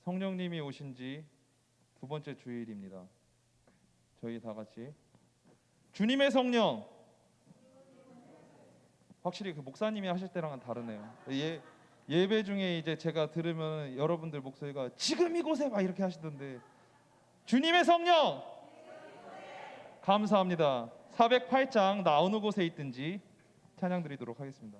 성령님이 오신 지 두 번째 주일입니다. 저희 다 같이 주님의 성령. 확실히 그 목사님이 하실 때랑은 다르네요. 예배 중에 이제 제가 들으면 여러분들 목소리가 지금 이곳에 막 이렇게 하시던데, 주님의 성령 감사합니다. 408장 나 어느 곳에 있든지 찬양 드리도록 하겠습니다.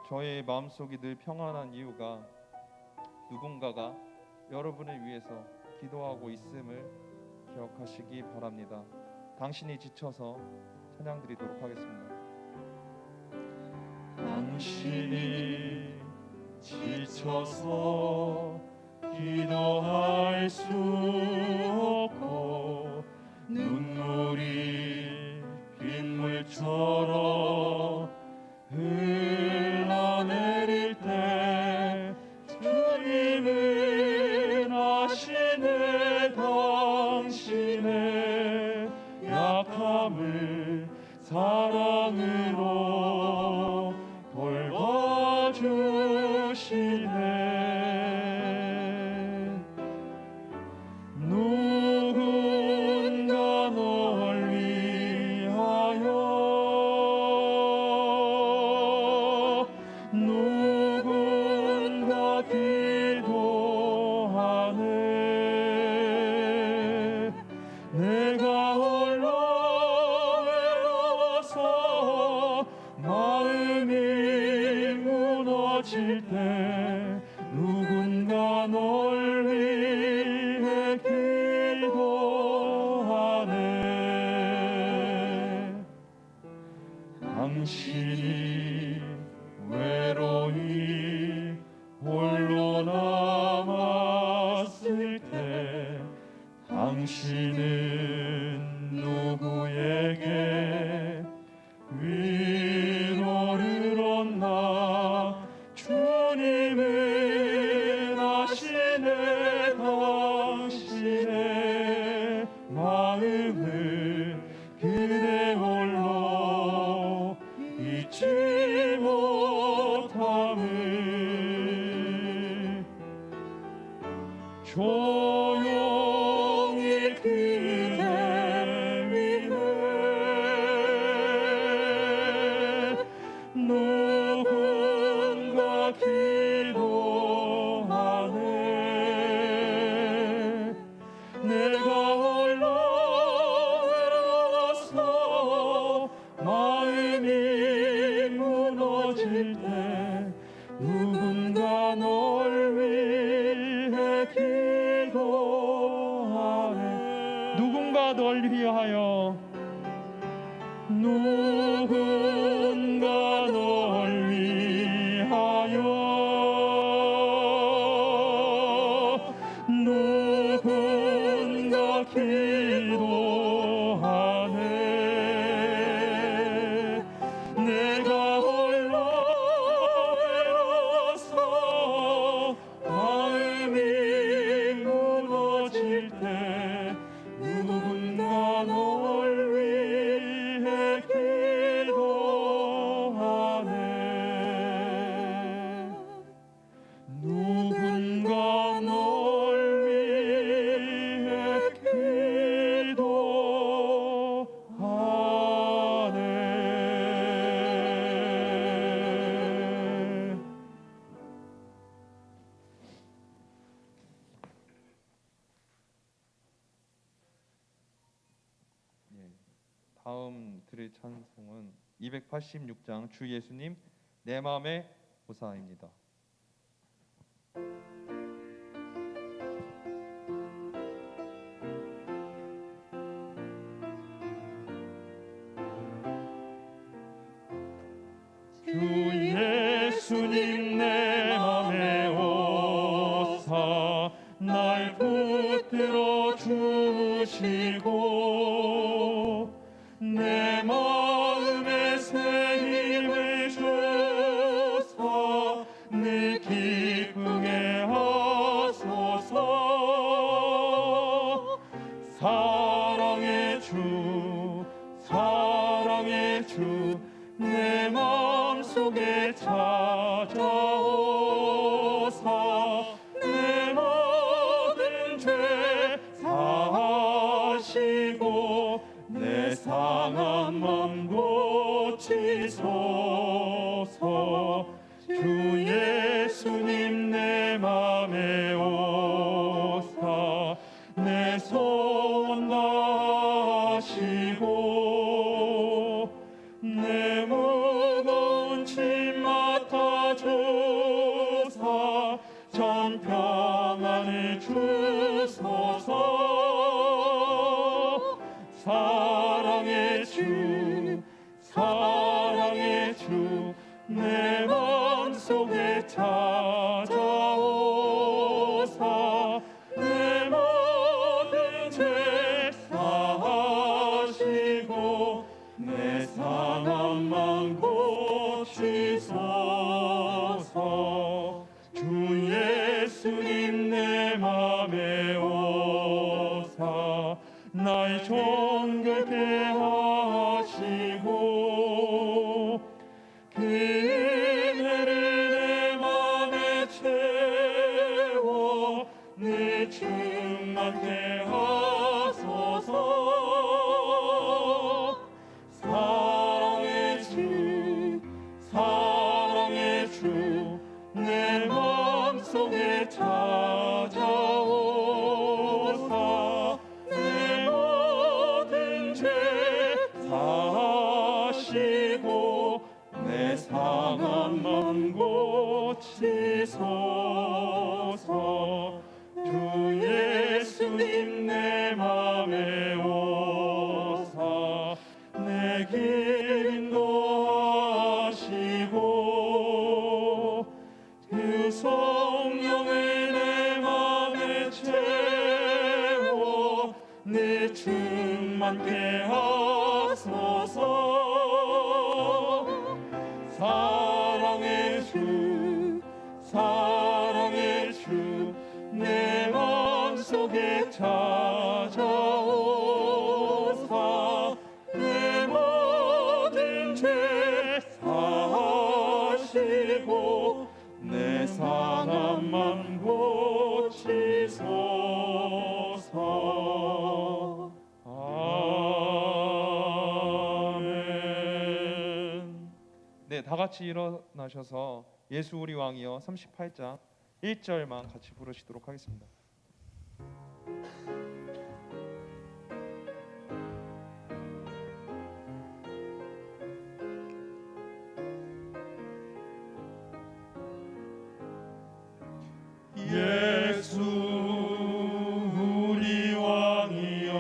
저의 마음속이 늘 평안한 이유가 누군가가 여러분을 위해서 기도하고 있음을 기억하시기 바랍니다. 당신이 지쳐서 찬양 드리도록 하겠습니다. 당신이 지쳐서 기도할 수 없고 눈물이 빗물처럼 흘러내릴 때 주님은 아시네. 당신의 약함을 사랑으로 돌봐주시네. 누군가 널 위하여 누군가 기도하네. 내가 홀로 외로워서 마음이 무너질 때 누군가 널 위해 기도하네. 당신이 외로이 홀로 남았을 때 당신은 주님은 아시네 당신의 마음을 그대 홀로 잊지 못함을 조용히 그대 위해 누군가 기도하네 내가 홀로 외로워서 마음이 무너질 때 누군가 널 위해 기도하네 누군가 널 위하여 누군가 널 위하여 누군가 기도하네 내가 홀로 외로워서 마음이 무너질 때 누군가 널 위해 기도하네 누군가 널 위해 기도하네 예, 다음 드릴 찬송은 286장 주 예수님 내 맘의 보사입니다. 주 예수님 내 맘에 오사 날 붙들어 주시고 내 마음에 새 힘을 주사 늘 기쁘게 하소서 사랑의 주 내 마음속에 찾아오사 내 모든 죄 사하시고 내 상한 맘 고치소서 주 예수님 내 맘에 오사 내 소원 다하시고 내 무거운 짐 맡아주사 전 평안을 주소서 사랑의 주 내 맘속에 찾아오사 내 모든 죄 사하시고 내 상한 맘 고치소서 주 예수님 내 맘에 오사 날 정결케 하시고 그 은혜를 내 맘에 채워 늘 충만케 하소서 사랑의 주 내 맘속에 찾아오사 내 모든 죄 사하시고 내 상한 맘 고치소서 주 예수님 내 맘에 오사 내 길 인도하시고 그 성령을 내 맘에 채워 늘 충만케 하소서 사랑의 주 같이 일어나셔서 예수 우리 왕이여 38장 1절만 같이 부르시도록 하겠습니다. 예수 우리 왕이여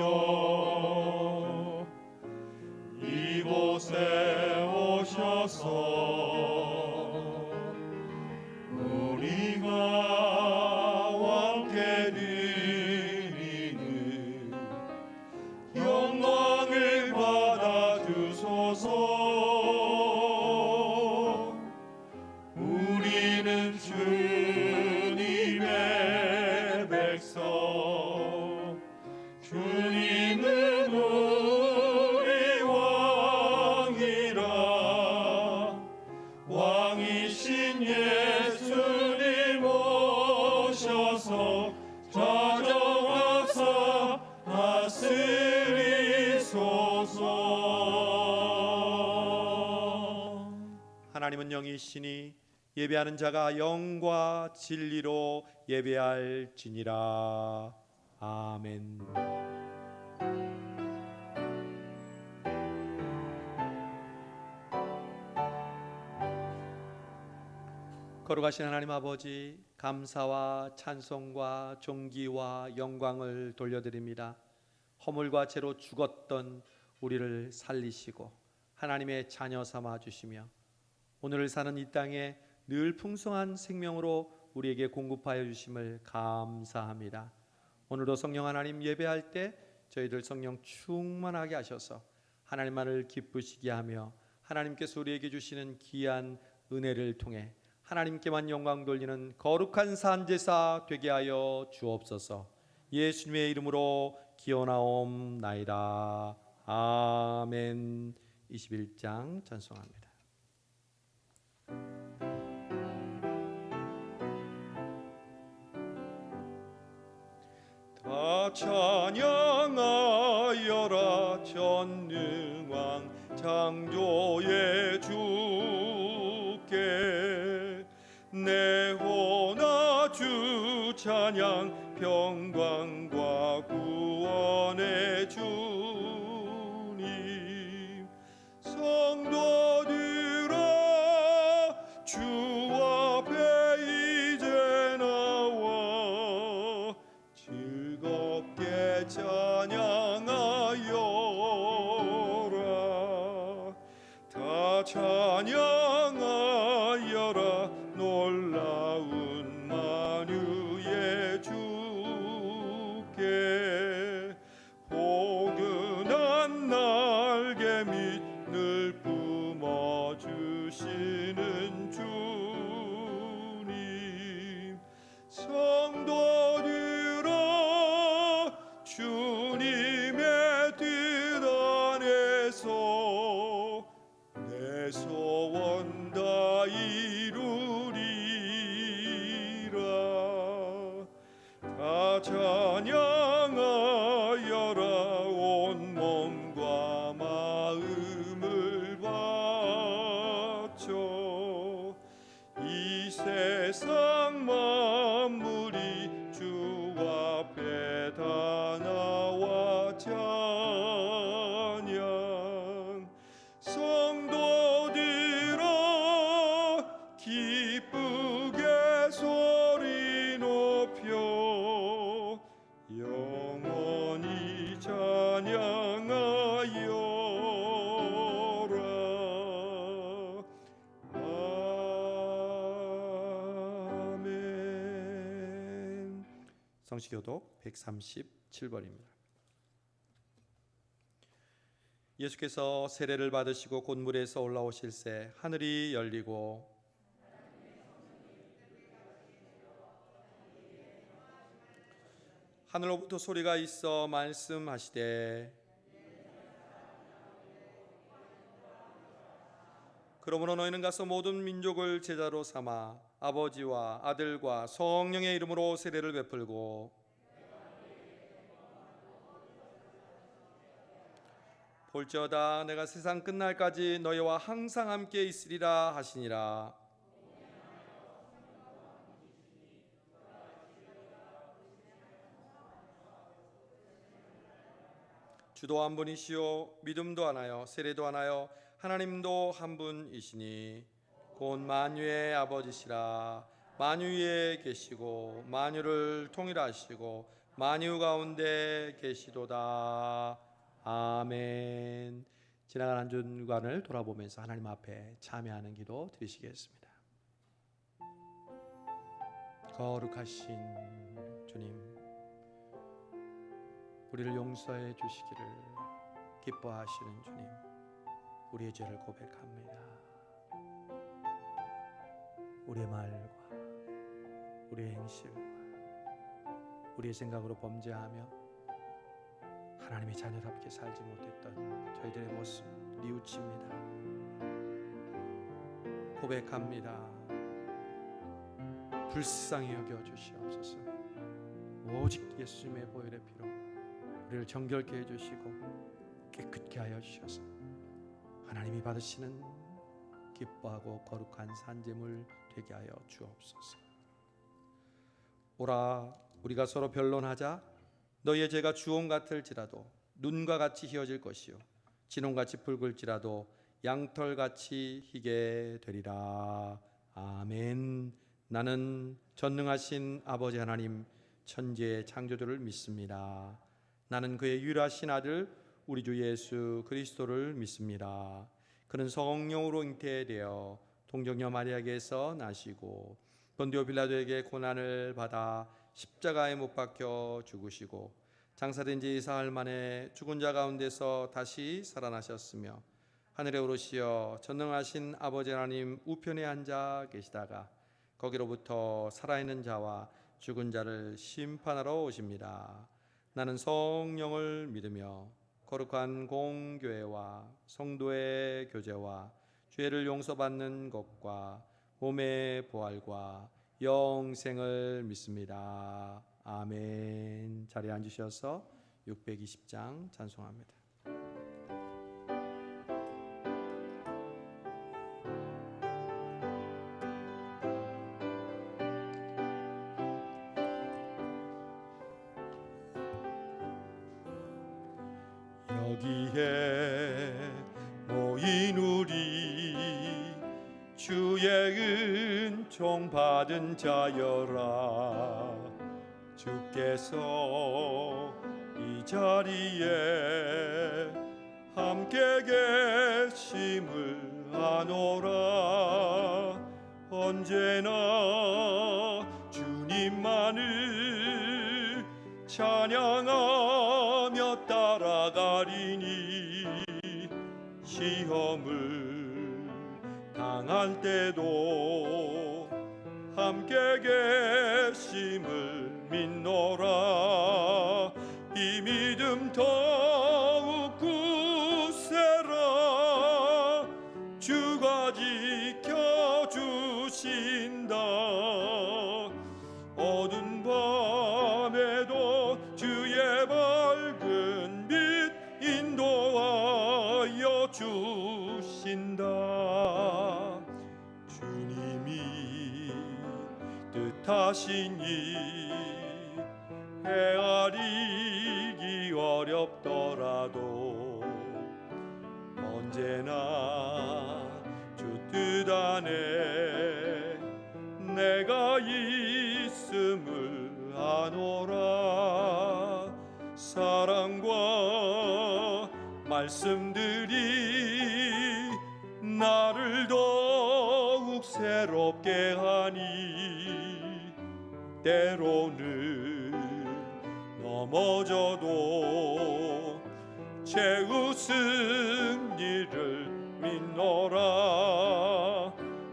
이곳에 오셔서 우리가 왕께 드리는 영광을 받아 주소서. 우리는 주님의 백성, 주님은 우리 왕이라. 왕이신 예수님 오셔서 자정하사 다스리소서. 하나님은 영이시니 예배하는 자가 영과 진리로 예배할지니라. 아멘. 거룩하신 하나님 아버지, 감사와 찬송과 존귀와 영광을 돌려드립니다. 허물과 죄로 죽었던 우리를 살리시고 하나님의 자녀 삼아 주시며 오늘을 사는 이 땅에 늘 풍성한 생명으로 우리에게 공급하여 주심을 감사합니다. 오늘도 성령 하나님 예배할 때 저희들 성령 충만하게 하셔서 하나님만을 기쁘시게 하며 하나님께서 우리에게 주시는 귀한 은혜를 통해 하나님께만 영광 돌리는 거룩한 산제사 되게 하여 주옵소서. 예수님의 이름으로 기원하옵나이다. 아멘. 21장 찬송합니다. 다 찬양하여라 전능왕 창조의 주께 내 호나 주 찬양 평강과 구원의 주님. 성도들아 주 앞에 이제 나와 즐겁게 찬양하여라. 다 찬양하여라 놀라운 만유의 주께. 포근한 날개 밑 늘 뿜어주시는 주님. 성도들아 주님의 뜻 안에서 내 소원 다 이루리라. 다 찬양하여라 온 몸과 마음을 바쳐. 이 세상 만물이 주 앞에 다 나와 찬양. 성도들아 기쁘게 소리 높여 영원히 찬양하여라. 아멘. 성시교독 137번입니다. 예수께서 세례를 받으시고 곧 물에서 올라오실새 하늘이 열리고 하늘로부터 소리가 있어 말씀하시되 그러므로 너희는 가서 모든 민족을 제자로 삼아 아버지와 아들과 성령의 이름으로 세례를 베풀고 볼지어다 내가 세상 끝날까지 너희와 항상 함께 있으리라 하시니라. 주도 한 분이시요 믿음도 하나요 세례도 하나요 하나님도 한 분이시니 곧 만유의 아버지시라. 만유 위에 계시고 만유를 통일하시고 만유 가운데 계시도다. 아멘. 지나간 한 주간을 돌아보면서 하나님 앞에 참여하는 기도 드리시겠습니다. 거룩하신 주님, 우리를 용서해 주시기를 기뻐하시는 주님, 우리의 죄를 고백합니다. 우리의 말과 우리의 행실과 우리의 생각으로 범죄하며 하나님의 자녀답게 살지 못했던 저희들의 모습 뉘우칩니다. 고백합니다. 불쌍히 여겨 주시옵소서. 오직 예수님의 보혈의 피로 우리를 정결케 해주시고 깨끗게 하여 주셔서 하나님이 받으시는 기뻐하고 거룩한 산제물 되게 하여 주옵소서. 오라, 우리가 서로 변론하자. 너희의 죄가 주홍 같을지라도 눈과 같이 희어질 것이요 진홍같이 붉을지라도 양털같이 희게 되리라. 아멘. 나는 전능하신 아버지 하나님 천지의 창조주를 믿습니다. 나는 그의 유일하신 아들 우리 주 예수 그리스도를 믿습니다. 그는 성령으로 잉태되어 동정녀 마리아에게서 나시고 본디오 빌라도에게 고난을 받아 십자가에 못 박혀 죽으시고 장사된 지 사흘 만에 죽은 자 가운데서 다시 살아나셨으며 하늘에 오르시어 전능하신 아버지 하나님 우편에 앉아 계시다가 거기로부터 살아있는 자와 죽은 자를 심판하러 오십니다. 나는 성령을 믿으며 거룩한 공교회와 성도의 교제와 죄를 용서받는 것과 몸의 부활과 영생을 믿습니다. 아멘. 자리에 앉으셔서 620장 찬송합니다. 여기에 모인 우리 주의 은총 받은 자여라. 주께서 이 자리에 함께 계심을 아노라. 언제나 주님만을 찬양하며 따라가리니 시험을 당할 때도 함께 계심을 믿노라. 이 믿음 더욱 굳세라. 주가 지켜주신다. 어두운 밤에도 주의 밝은 빛 인도하여 주신다. 주님이 뜻하시니 헤아리기 어렵더라도 언제나 주 뜻 안에 내가 있음을 아노라. 사랑과 말씀들이 나를 더욱 새롭게 하니 때로는 넘어져도 채웃은 이를 믿노라.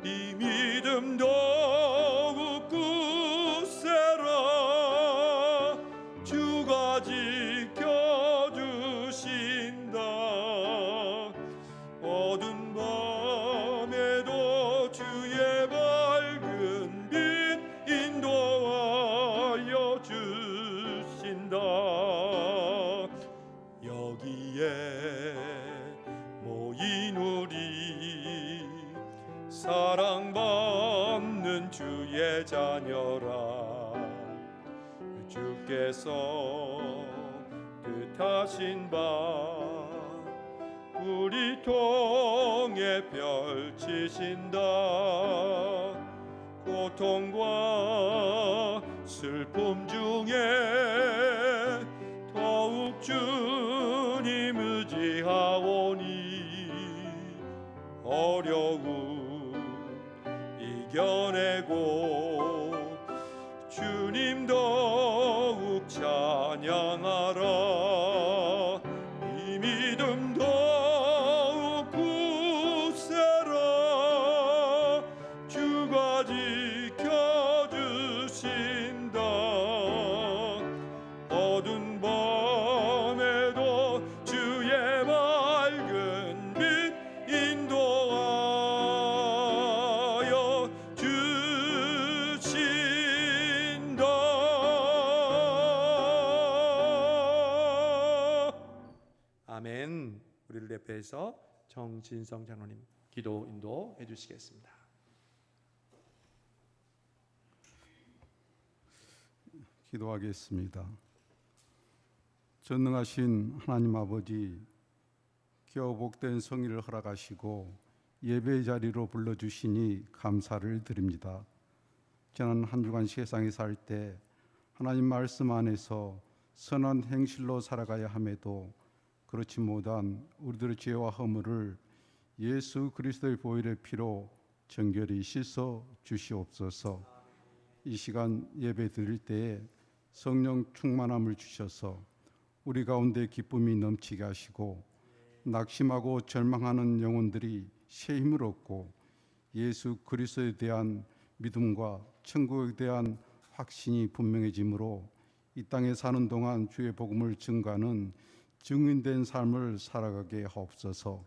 이 믿음 더욱 굳세라. 주가 지켜주신다. 어두운 밤에도 주의 밝은 빛 인도하여 주신다. 여기에 주의 자녀라. 주께서 뜻하신 바 우리 통해 펼치신다. 고통과 슬픔 중에 더욱 주님 의지하오니 어려움 이겨내고 주님 더욱 찬양하라. 이 믿음 더욱 굳세라. 주가 지켜주신다. 어두운 밤에도 주의 맑은 빛 인도하여 주신다. 아멘. 우리를 대표해서 정진성 장로님 기도 인도해 주시겠습니다. 기도하겠습니다. 전능하신 하나님 아버지, 기어 복된 성의를 허락하시고 예배의 자리로 불러주시니 감사를 드립니다. 지난 한 주간 세상에 살 때 하나님 말씀 안에서 선한 행실로 살아가야 함에도 그렇지 못한 우리들의 죄와 허물을 예수 그리스도의 보혈의 피로 정결히 씻어 주시옵소서. 이 시간 예배 드릴 때에 성령 충만함을 주셔서 우리 가운데 기쁨이 넘치게 하시고 낙심하고 절망하는 영혼들이 새 힘을 얻고 예수 그리스도에 대한 믿음과 천국에 대한 확신이 분명해지므로 이 땅에 사는 동안 주의 복음을 증거하는 증인된 삶을 살아가게 하옵소서.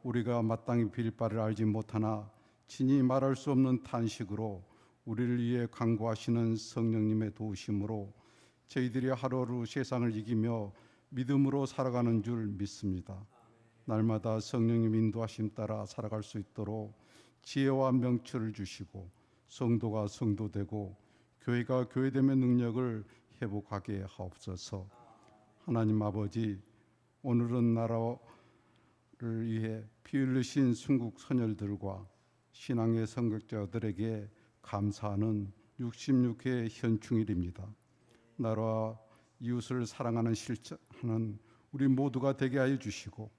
우리가 마땅히 빌 바를 알지 못하나 친히 말할 수 없는 탄식으로 우리를 위해 간구하시는 성령님의 도우심으로 저희들이 하루하루 세상을 이기며 믿음으로 살아가는 줄 믿습니다. 날마다 성령님 인도하심 따라 살아갈 수 있도록 지혜와 명철을 주시고 성도가 성도되고 교회가 교회됨의 능력을 회복하게 하옵소서. 하나님 아버지, 오늘은 나라를 위해 피 흘리신 순국 선열들과 신앙의 선격자들에게 감사하는 66회 현충일입니다. 나라와 이웃을 사랑하는 실천하는 우리 모두가 되게 하여 주시고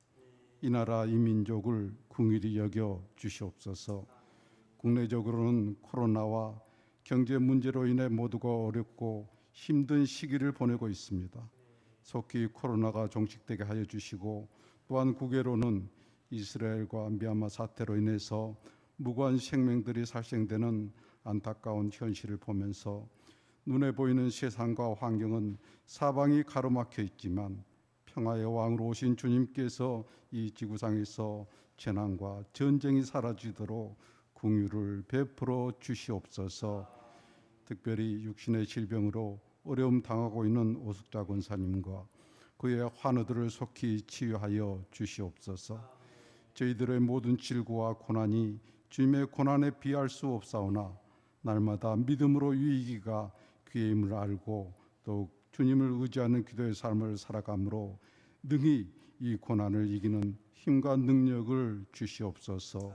이 나라 이 민족을 긍휼히 여겨 주시옵소서. 국내적으로는 코로나와 경제 문제로 인해 모두가 어렵고 힘든 시기를 보내고 있습니다. 속히 코로나가 종식되게 하여 주시고 또한 국외로는 이스라엘과 미얀마 사태로 인해서 무고한 생명들이 살생되는 안타까운 현실을 보면서 눈에 보이는 세상과 환경은 사방이 가로막혀 있지만 평화의 왕으로 오신 주님께서 이 지구상에서 재난과 전쟁이 사라지도록 긍휼을 베풀어 주시옵소서. 특별히 육신의 질병으로 어려움 당하고 있는 오숙자 권사님과 그의 환우들을 속히 치유하여 주시옵소서. 저희들의 모든 질고와 고난이 주님의 고난에 비할 수 없사오나 날마다 믿음으로 이기기가 귀의 힘을 알고 또 주님을 의지하는 기도의 삶을 살아가므로 능히 이 고난을 이기는 힘과 능력을 주시옵소서.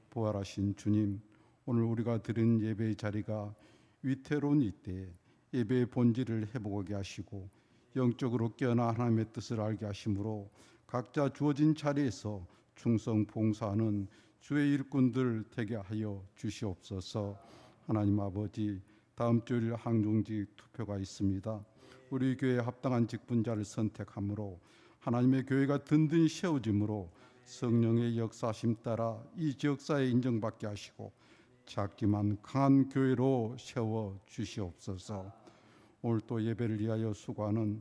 부활하신 주님, 오늘 우리가 드린 예배의 자리가 위태로운 이때에 예배의 본질을 회복하게 하시고 영적으로 깨어나 하나님의 뜻을 알게 하심으로 각자 주어진 자리에서 충성 봉사하는 주의 일꾼들 되게 하여 주시옵소서. 하나님 아버지, 다음 주일 항중직 투표가 있습니다. 우리 교회에 합당한 직분자를 선택함으로 하나님의 교회가 든든히 세워짐으로 성령의 역사심 따라 이 지역사에 인정받게 하시고 작지만 강한 교회로 세워 주시옵소서. 오늘 또 예배를 위하여 수고하는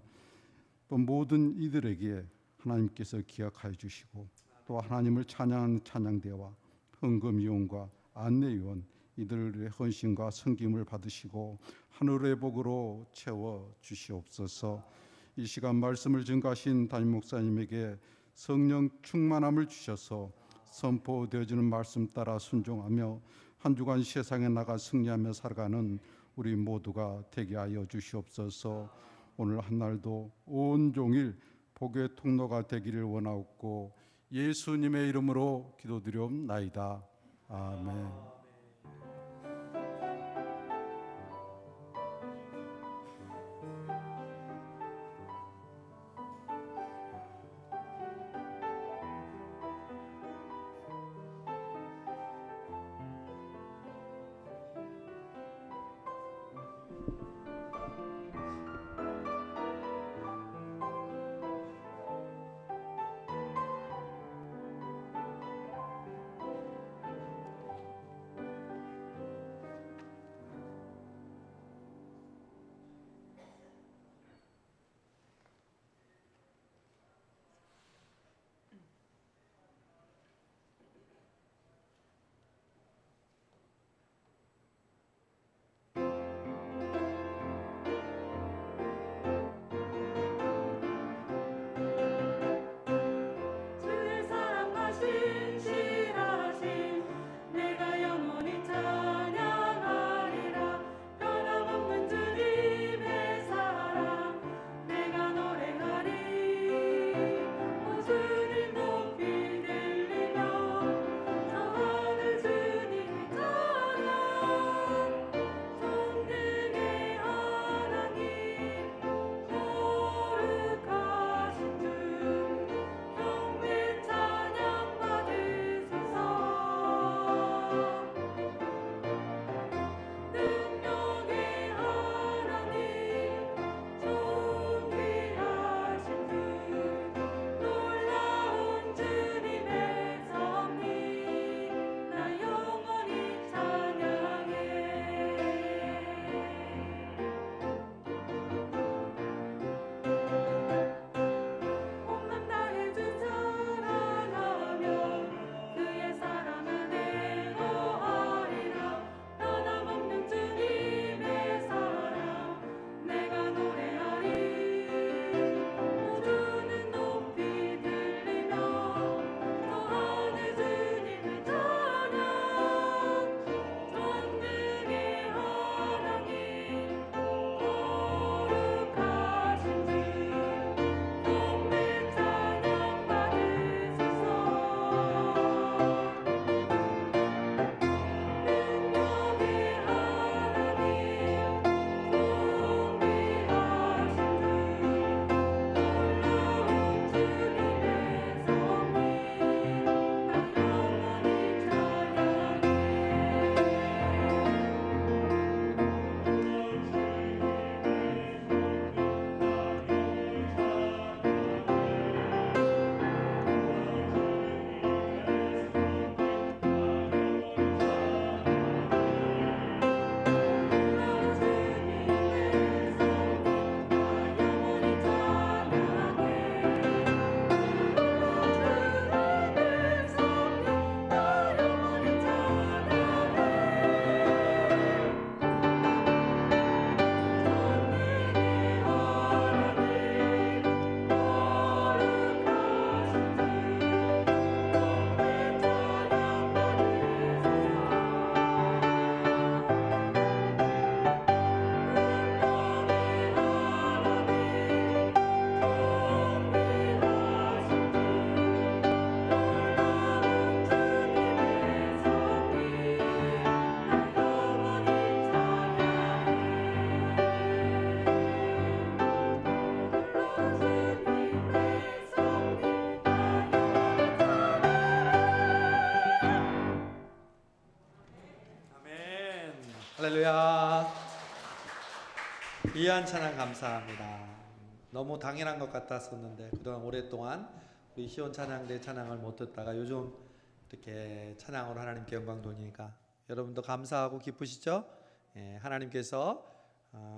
또 모든 이들에게 하나님께서 기억하여 주시고 또 하나님을 찬양하는 찬양대와 헌금위원과 안내위원 이들의 헌신과 섬김을 받으시고 하늘의 복으로 채워 주시옵소서. 이 시간 말씀을 증거하신 담임 목사님에게 성령 충만함을 주셔서 선포되어지는 말씀 따라 순종하며 한 주간 세상에 나가 승리하며 살아가는 우리 모두가 되게 하여 주시옵소서. 오늘 한날도 온종일 복의 통로가 되기를 원하옵고 예수님의 이름으로 기도드리옵나이다. 아멘. 주의 사랑과 신실하심 내가 영원히 찬양하리라. 변함없는 주님의 사랑 내가 노래하리. 오 주님 높이 들리며 저 하늘 주님의 찬양. 전능의 하나님 거룩하신 주 경배 찬양 받으소서. 능력의 하나님 존귀하신 주 놀라운 주님의 섭리 나 영원히 찬양해. 온맘 다해 주 사랑하며 그의 사랑 안에 거하리라. 변함없는 주님의 사랑 내가 노래하리. 우주는 높이 들리며 저 하늘 주님의 찬양. 전능의 하나님 거룩하신 주 경배 찬양 받으소서. 능력의 하나님 존귀하신 주 놀라운 주님의 섭리 나 영원히 아멘. 할렐루야. 귀한 찬양 감사합니다. 너무 당연한 것 같았었는데 그동안 오랫동안 우리 시온 찬양대 찬양을 못 듣다가 요즘 이렇게 찬양으로 하나님께 영광 돌리니까 여러분도 감사하고 기쁘시죠? 예, 하나님께서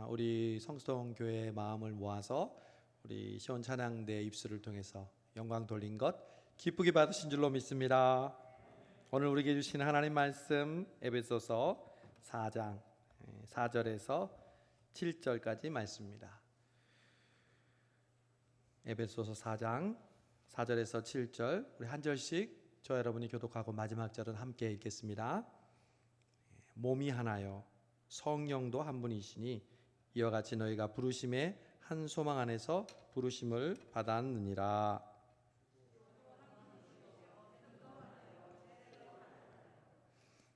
우리 성수동 교회의 마음을 모아서 우리 시온 찬양대 입술을 통해서 영광 돌린 것 기쁘게 받으신 줄로 믿습니다. 오늘 우리에게 주신 하나님 말씀 에베소서 4장 4절에서 7절까지 말씀입니다. 에베소서 4장 4절에서 7절 우리 한 절씩 저 여러분이 교독하고 마지막 절은 함께 읽겠습니다. 몸이 하나요 성령도 한 분이시니 이와 같이 너희가 부르심의 한 소망 안에서 부르심을 받았느니라.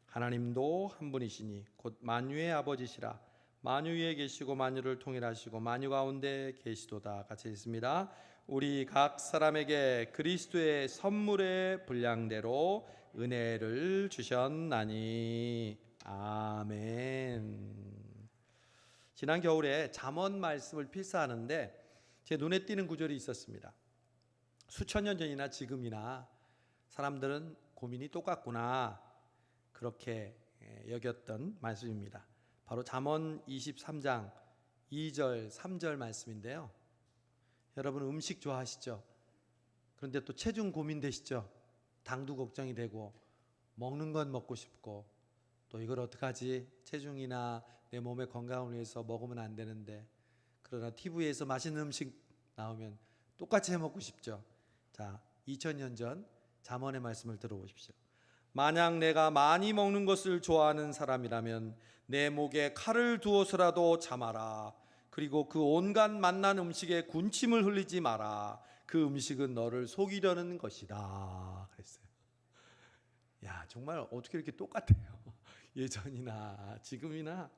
하나님도 한 분이시니 곧 만유의 아버지시라. 만유 위에 계시고 만유를 통일하시고 만유 가운데 계시도다. 같이 읽습니다. 우리 각 사람에게 그리스도의 선물의 분량대로 은혜를 주셨나니. 아멘. 지난 겨울에 잠언 말씀을 필사하는데 제 눈에 띄는 구절이 있었습니다. 수천 년 전이나 지금이나 사람들은 고민이 똑같구나, 그렇게 여겼던 말씀입니다. 바로 잠언 23장 2절 3절 말씀인데요. 여러분 음식 좋아하시죠? 그런데 또 체중 고민되시죠? 당도 걱정이 되고 먹는 건 먹고 싶고 또 이걸 어떡하지? 체중이나 내 몸의 건강을 위해서 먹으면 안 되는데, 그러나 TV에서 맛있는 음식 나오면 똑같이 해 먹고 싶죠. 자, 2000년 전 잠언의 말씀을 들어보십시오. 만약 내가 많이 먹는 것을 좋아하는 사람이라면 내 목에 칼을 두어서라도 참아라. 그리고 그 온갖 맛난 음식에 군침을 흘리지 마라. 그 음식은 너를 속이려는 것이다. 그랬어요. 야, 정말 어떻게 이렇게 똑같아요. 예전이나 지금이나.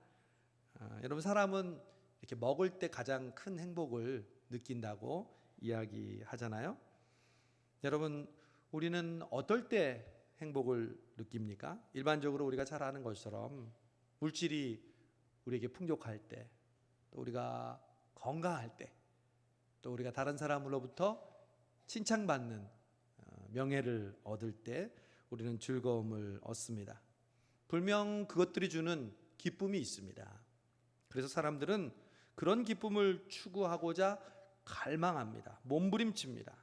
여러분, 사람은 이렇게 먹을 때 가장 큰 행복을 느낀다고 이야기하잖아요. 여러분, 우리는 어떨 때 행복을 느낍니까? 일반적으로 우리가 잘 아는 것처럼 물질이 우리에게 풍족할 때, 또 우리가 건강할 때, 또 우리가 다른 사람으로부터 칭찬받는 명예를 얻을 때 우리는 즐거움을 얻습니다. 분명 그것들이 주는 기쁨이 있습니다. 그래서 사람들은 그런 기쁨을 추구하고자 갈망합니다. 몸부림칩니다.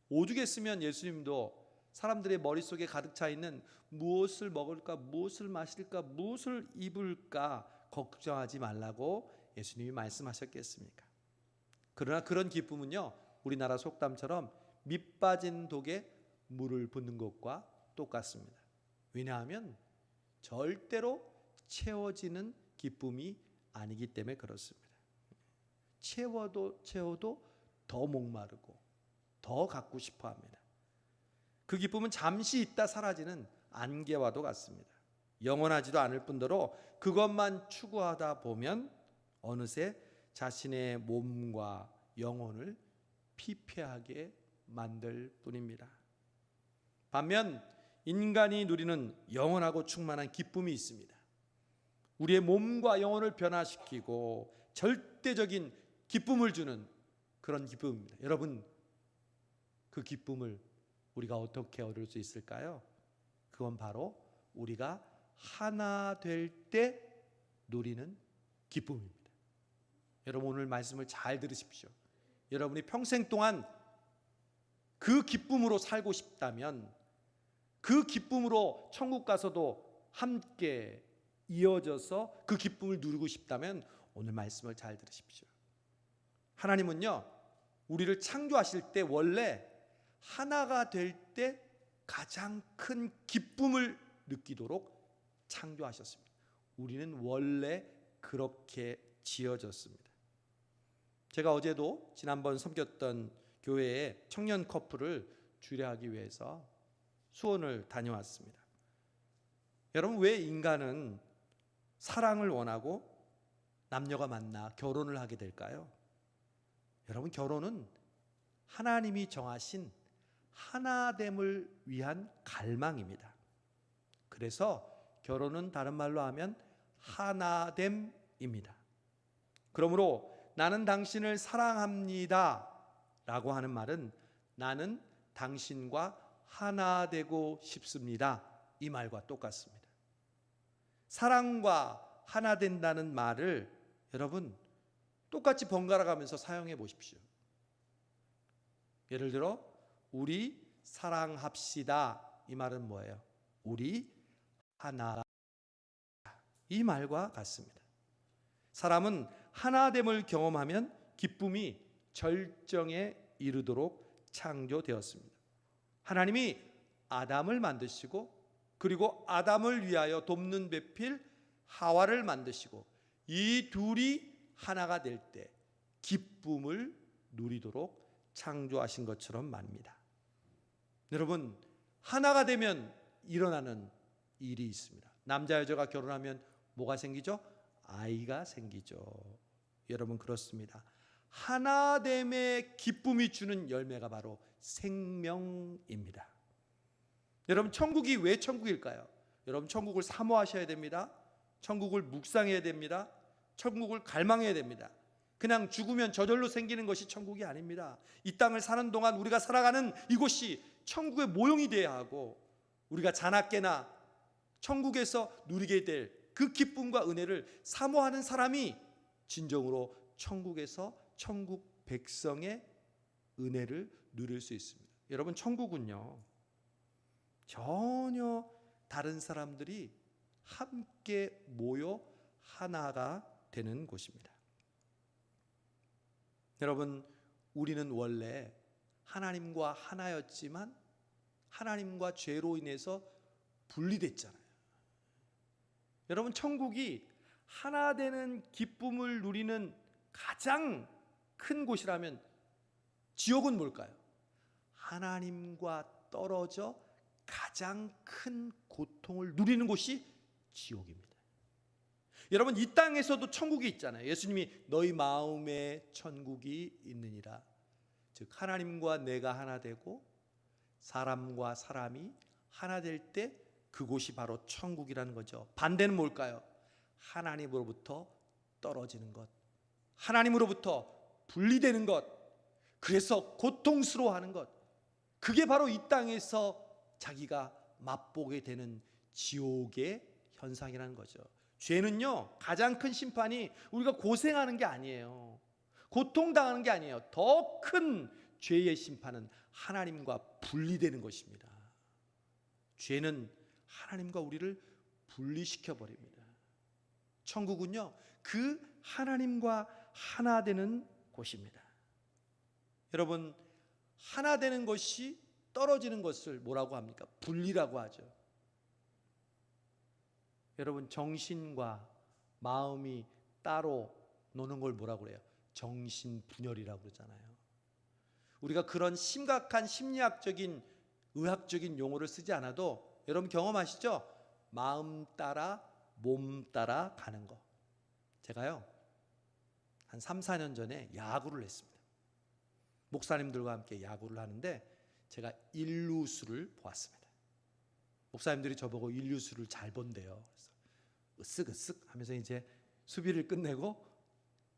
오죽했으면 예수님도 사람들의 머릿속에 가득 차 있는 무엇을 먹을까, 무엇을 마실까, 무엇을 입을까 걱정하지 말라고 예수님이 말씀하셨겠습니까? 그러나 그런 기쁨은요, 우리나라 속담처럼 밑 빠진 독에 물을 붓는 것과 똑같습니다. 왜냐하면 절대로 채워지는 기쁨이 아니기 때문에 그렇습니다. 채워도 더 목마르고 더 갖고 싶어 합니다. 그 기쁨은 잠시 있다 사라지는 안개와도 같습니다. 영원하지도 않을 뿐더러 그것만 추구하다 보면 어느새 자신의 몸과 영혼을 피폐하게 만들 뿐입니다. 반면 인간이 누리는 영원하고 충만한 기쁨이 있습니다. 우리의 몸과 영혼을 변화시키고 절대적인 기쁨을 주는 그런 기쁨입니다. 여러분, 그 기쁨을 우리가 어떻게 얻을 수 있을까요? 그건 바로 우리가 하나 될 때 누리는 기쁨입니다. 여러분, 오늘 말씀을 잘 들으십시오. 여러분이 평생 동안 그 기쁨으로 살고 싶다면, 그 기쁨으로 천국 가서도 함께 이어져서 그 기쁨을 누리고 싶다면 오늘 말씀을 잘 들으십시오. 하나님은요, 우리를 창조하실 때 원래 하나가 될 때 가장 큰 기쁨을 느끼도록 창조하셨습니다. 우리는 원래 그렇게 지어졌습니다. 제가 어제도 지난번 섬겼던 교회의 청년 커플을 주례하기 위해서 수원을 다녀왔습니다. 여러분, 왜 인간은 사랑을 원하고 남녀가 만나 결혼을 하게 될까요? 여러분, 결혼은 하나님이 정하신 하나됨을 위한 갈망입니다. 그래서 결혼은 다른 말로 하면 하나됨입니다. 그러므로 나는 당신을 사랑합니다 라고 하는 말은 나는 당신과 하나 되고 싶습니다, 이 말과 똑같습니다. 사랑과 하나 된다는 말을 여러분 똑같이 번갈아 가면서 사용해 보십시오. 예를 들어 우리 사랑합시다, 이 말은 뭐예요? 우리 하나, 이 말과 같습니다. 사람은 하나됨을 경험하면 기쁨이 절정에 이르도록 창조되었습니다. 하나님이 아담을 만드시고 그리고 아담을 위하여 돕는 배필 하와를 만드시고 이 둘이 하나가 될 때 기쁨을 누리도록 창조하신 것처럼 말입니다. 여러분, 하나가 되면 일어나는 일이 있습니다. 남자 여자가 결혼하면 뭐가 생기죠? 아이가 생기죠. 여러분, 그렇습니다. 하나됨의 기쁨이 주는 열매가 바로 생명입니다. 여러분, 천국이 왜 천국일까요? 여러분, 천국을 사모하셔야 됩니다. 천국을 묵상해야 됩니다. 천국을 갈망해야 됩니다. 그냥 죽으면 저절로 생기는 것이 천국이 아닙니다. 이 땅을 사는 동안 우리가 살아가는 이곳이 천국의 모형이 되어야 하고, 우리가 자나깨나 천국에서 누리게 될 그 기쁨과 은혜를 사모하는 사람이 진정으로 천국에서 천국 백성의 은혜를 누릴 수 있습니다. 여러분, 천국은요, 전혀 다른 사람들이 함께 모여 하나가 되는 곳입니다. 여러분, 우리는 원래 하나님과 하나였지만 하나님과 죄로 인해서 분리됐잖아요. 여러분, 천국이 하나 되는 기쁨을 누리는 가장 큰 곳이라면 지옥은 뭘까요? 하나님과 떨어져 가장 큰 고통을 누리는 곳이 지옥입니다. 여러분, 이 땅에서도 천국이 있잖아요. 예수님이 너희 마음에 천국이 있느니라. 즉, 하나님과 내가 하나 되고 사람과 사람이 하나 될 때 그곳이 바로 천국이라는 거죠. 반대는 뭘까요? 하나님으로부터 떨어지는 것, 하나님으로부터 분리되는 것, 그래서 고통스러워하는 것, 그게 바로 이 땅에서 자기가 맛보게 되는 지옥의 현상이라는 거죠. 죄는요, 가장 큰 심판이 우리가 고생하는 게 아니에요. 고통당하는 게 아니에요. 더 큰 죄의 심판은 하나님과 분리되는 것입니다. 죄는 하나님과 우리를 분리시켜 버립니다. 천국은요, 그 하나님과 하나 되는 곳입니다. 여러분, 하나 되는 것이 떨어지는 것을 뭐라고 합니까? 분리라고 하죠. 여러분, 정신과 마음이 따로 노는 걸 뭐라고 그래요? 정신분열이라고 그러잖아요. 우리가 그런 심각한 심리학적인 의학적인 용어를 쓰지 않아도 여러분 경험하시죠? 마음 따라 몸 따라 가는 거. 제가요, 한 3, 4년 전에 야구를 했습니다. 목사님들과 함께 야구를 하는데 제가 일루수를 보았습니다. 목사님들이 저보고 일루수를 잘 본대요. 그래서 으쓱으쓱 하면서 이제 수비를 끝내고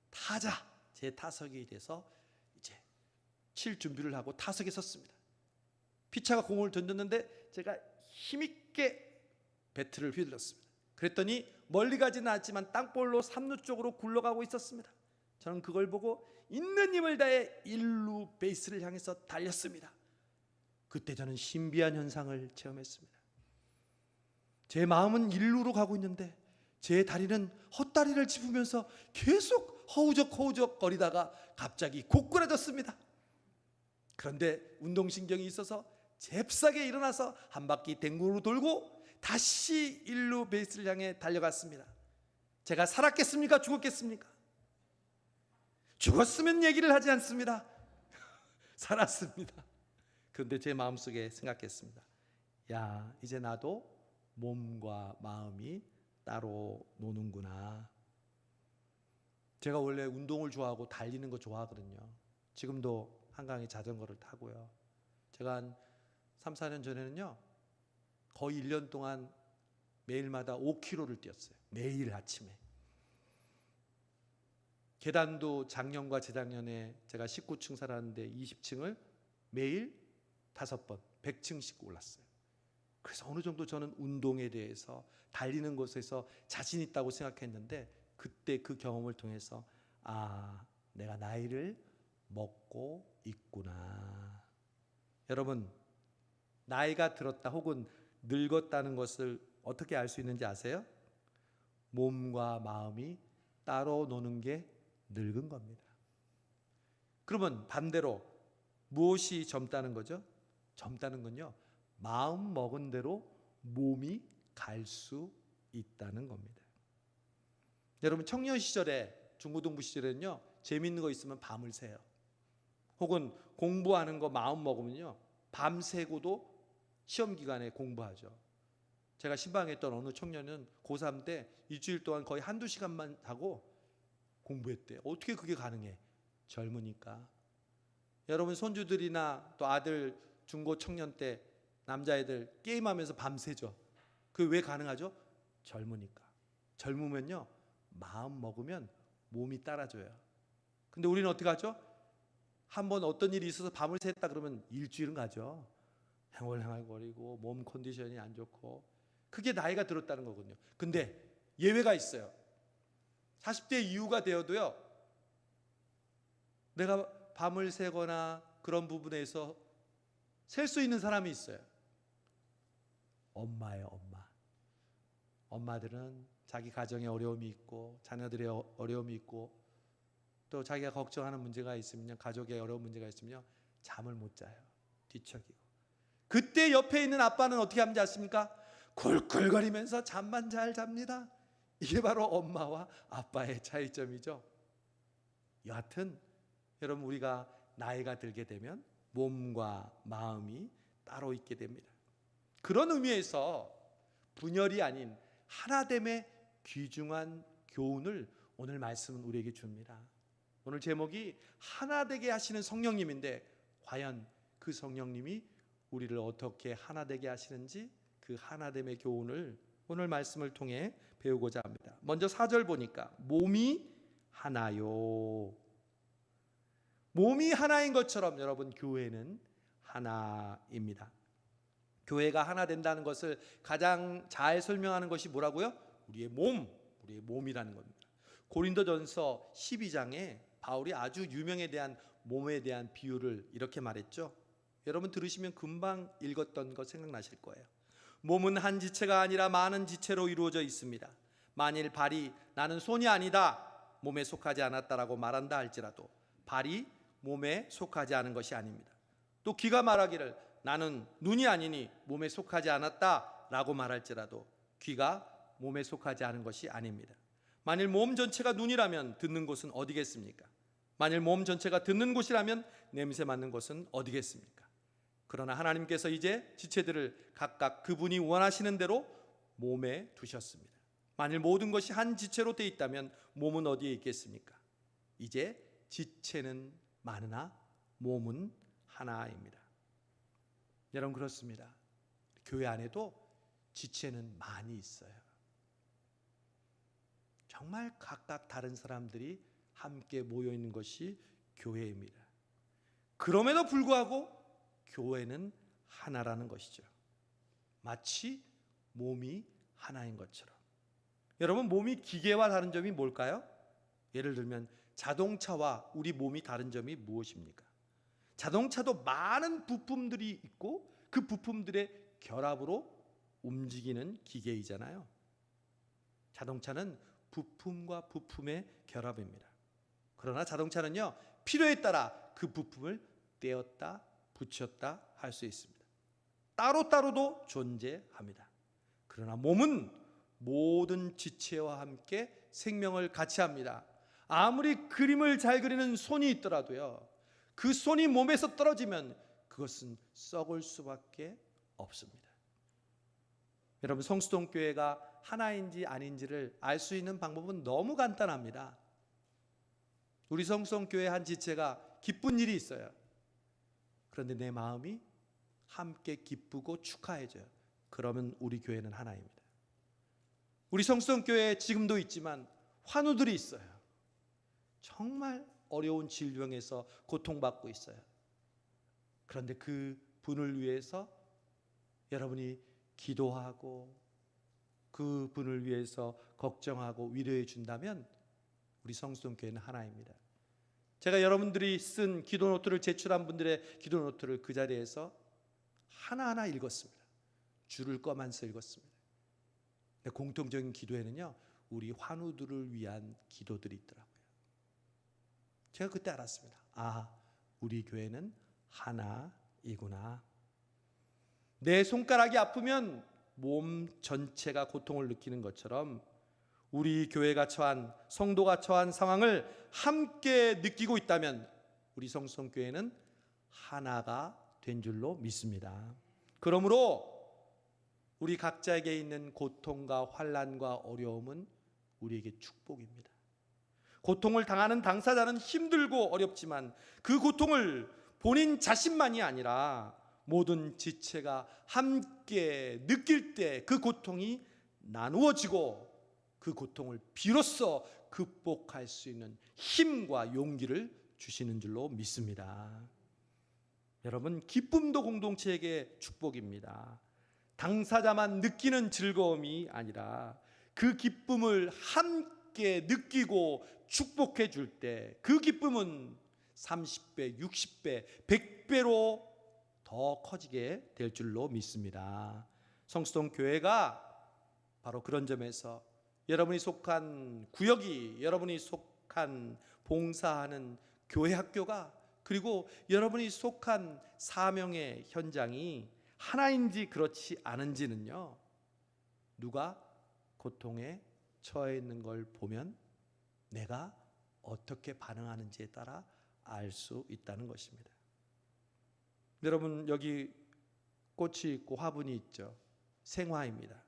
타자, 제 타석이 돼서 이제 칠 준비를 하고 타석에 섰습니다. 피차가 공을 던졌는데 제가 힘있게 배트를 휘둘렀습니다. 그랬더니 멀리 가지는 않지만 땅볼로 3루 쪽으로 굴러가고 있었습니다. 저는 그걸 보고 있는 힘을 다해 1루 베이스를 향해서 달렸습니다. 그때 저는 신비한 현상을 체험했습니다. 제 마음은 1루로 가고 있는데 제 다리는 헛다리를 짚으면서 계속 허우적 거리다가 갑자기 고꾸라졌습니다. 그런데 운동신경이 있어서 잽싸게 일어나서 한 바퀴 댕구로 돌고 다시 1루 베이스를 향해 달려갔습니다. 제가 살았겠습니까? 죽었겠습니까? 죽었으면 얘기를 하지 않습니다. 살았습니다. 그런데 제 마음속에 생각했습니다. 야, 이제 나도 몸과 마음이 따로 노는구나. 제가 원래 운동을 좋아하고 달리는 거 좋아하거든요. 지금도 한강에 자전거를 타고요. 제가 한 3, 4년 전에는요, 거의 1년 동안 매일마다 5km를 뛰었어요. 매일 아침에. 계단도 작년과 재작년에 제가 19층 살았는데 20층을 매일 5번, 100층씩 올랐어요. 그래서 어느 정도 저는 운동에 대해서 달리는 것에서 자신 있다고 생각했는데 그때 그 경험을 통해서 아, 내가 나이를 먹고 있구나. 여러분, 나이가 들었다 혹은 늙었다는 것을 어떻게 알 수 있는지 아세요? 몸과 마음이 따로 노는 게 늙은 겁니다. 그러면 반대로 무엇이 젊다는 거죠? 젊다는 건요, 마음 먹은 대로 몸이 갈 수 있다는 겁니다. 여러분 청년 시절에 중고등부 시절에는요 재밌는 거 있으면 밤을 새요. 혹은 공부하는 거 마음 먹으면요 밤새고도 시험 기간에 공부하죠. 제가 신방했던 어느 청년은 고3 때 일주일 동안 거의 한두 시간만 자고 공부했대요. 어떻게 그게 가능해? 젊으니까. 여러분 손주들이나 또 아들 중고 청년 때 남자애들 게임하면서 밤새죠. 그게 왜 가능하죠? 젊으니까. 젊으면요 마음 먹으면 몸이 따라줘요. 근데 우리는 어떻게 하죠? 한번 어떤 일이 있어서 밤을 샜다 그러면 일주일은 가죠. 행월행월거리고 몸 컨디션이 안 좋고 그게 나이가 들었다는 거거든요. 근데 예외가 있어요. 40대 이후가 되어도요 내가 밤을 새거나 그런 부분에서 셀 수 있는 사람이 있어요. 엄마예요. 엄마. 엄마들은 자기 가정에 어려움이 있고 자녀들의 어려움이 있고 또 자기가 걱정하는 문제가 있으면 가족의 어려운 문제가 있으면 잠을 못 자요. 뒤척이고. 그때 옆에 있는 아빠는 어떻게 하는지 아십니까? 굴굴거리면서 잠만 잘 잡니다. 이게 바로 엄마와 아빠의 차이점이죠. 여하튼 여러분 우리가 나이가 들게 되면 몸과 마음이 따로 있게 됩니다. 그런 의미에서 분열이 아닌 하나됨의 귀중한 교훈을 오늘 말씀은 우리에게 줍니다. 오늘 제목이 하나되게 하시는 성령님인데 과연 그 성령님이 우리를 어떻게 하나되게 하시는지 그 하나됨의 교훈을 오늘 말씀을 통해 배우고자 합니다. 먼저 4절 보니까 몸이 하나요. 몸이 하나인 것처럼 여러분 교회는 하나입니다. 교회가 하나 된다는 것을 가장 잘 설명하는 것이 뭐라고요? 우리의 몸이라는 겁니다. 고린도전서 12장에 바울이 아주 유명에 대한 몸에 대한 비유를 이렇게 말했죠. 여러분 들으시면 금방 읽었던 거 생각나실 거예요. 몸은 한 지체가 아니라 많은 지체로 이루어져 있습니다. 만일 발이 나는 손이 아니다, 몸에 속하지 않았다라고 말한다 할지라도 발이 몸에 속하지 않은 것이 아닙니다. 또 귀가 말하기를 나는 눈이 아니니 몸에 속하지 않았다라고 말할지라도 귀가 몸에 속하지 않은 것이 아닙니다. 만일 몸 전체가 눈이라면 듣는 곳은 어디겠습니까? 만일 몸 전체가 듣는 곳이라면 냄새 맡는 곳은 어디겠습니까? 그러나 하나님께서 이제 지체들을 각각 그분이 원하시는 대로 몸에 두셨습니다. 만일 모든 것이 한 지체로 되어 있다면 몸은 어디에 있겠습니까? 이제 지체는 많으나 몸은 하나입니다. 여러분 그렇습니다. 교회 안에도 지체는 많이 있어요. 정말 각각 다른 사람들이 함께 모여 있는 것이 교회입니다. 그럼에도 불구하고 교회는 하나라는 것이죠. 마치 몸이 하나인 것처럼. 여러분 몸이 기계와 다른 점이 뭘까요? 예를 들면 자동차와 우리 몸이 다른 점이 무엇입니까? 자동차도 많은 부품들이 있고 그 부품들의 결합으로 움직이는 기계이잖아요. 자동차는 부품과 부품의 결합입니다. 그러나 자동차는요 필요에 따라 그 부품을 떼었다 붙였다 할 수 있습니다. 따로따로도 존재합니다. 그러나 몸은 모든 지체와 함께 생명을 같이 합니다. 아무리 그림을 잘 그리는 손이 있더라도요 그 손이 몸에서 떨어지면 그것은 썩을 수밖에 없습니다. 여러분 성수동교회가 하나인지 아닌지를 알 수 있는 방법은 너무 간단합니다. 우리 성수동교회 한 지체가 기쁜 일이 있어요. 그런데 내 마음이 함께 기쁘고 축하해져요. 그러면 우리 교회는 하나입니다. 우리 성수동교회에 지금도 있지만 환우들이 있어요. 정말 어려운 질병에서 고통받고 있어요. 그런데 그 분을 위해서 여러분이 기도하고 그 분을 위해서 걱정하고 위로해 준다면 우리 성수동교회는 하나입니다. 제가 여러분들이 쓴 기도노트를 제출한 분들의 기도노트를 그 자리에서 하나하나 읽었습니다. 줄을 꺼면서 읽었습니다. 근데 공통적인 기도에는요 우리 환우들을 위한 기도들이 있더라고요. 제가 그때 알았습니다. 아, 우리 교회는 하나이구나. 내 손가락이 아프면 몸 전체가 고통을 느끼는 것처럼 우리 교회가 처한, 성도가 처한 상황을 함께 느끼고 있다면 우리 성성교회는 하나가 된 줄로 믿습니다. 그러므로 우리 각자에게 있는 고통과 환난과 어려움은 우리에게 축복입니다. 고통을 당하는 당사자는 힘들고 어렵지만 그 고통을 본인 자신만이 아니라 모든 지체가 함께 느낄 때 그 고통이 나누어지고 그 고통을 비로소 극복할 수 있는 힘과 용기를 주시는 줄로 믿습니다. 여러분, 기쁨도 공동체에게 축복입니다. 당사자만 느끼는 즐거움이 아니라 그 기쁨을 함께 느끼고 축복해 줄 때 그 기쁨은 30배, 60배, 100배로 더 커지게 될 줄로 믿습니다. 성수동 교회가 바로 그런 점에서 여러분이 속한 구역이, 여러분이 속한 봉사하는 교회 학교가, 그리고 여러분이 속한 사명의 현장이 하나인지 그렇지 않은지는요, 누가 고통에 처해 있는 걸 보면 내가 어떻게 반응하는지에 따라 알 수 있다는 것입니다. 여러분, 여기 꽃이 있고 화분이 있죠. 생화입니다.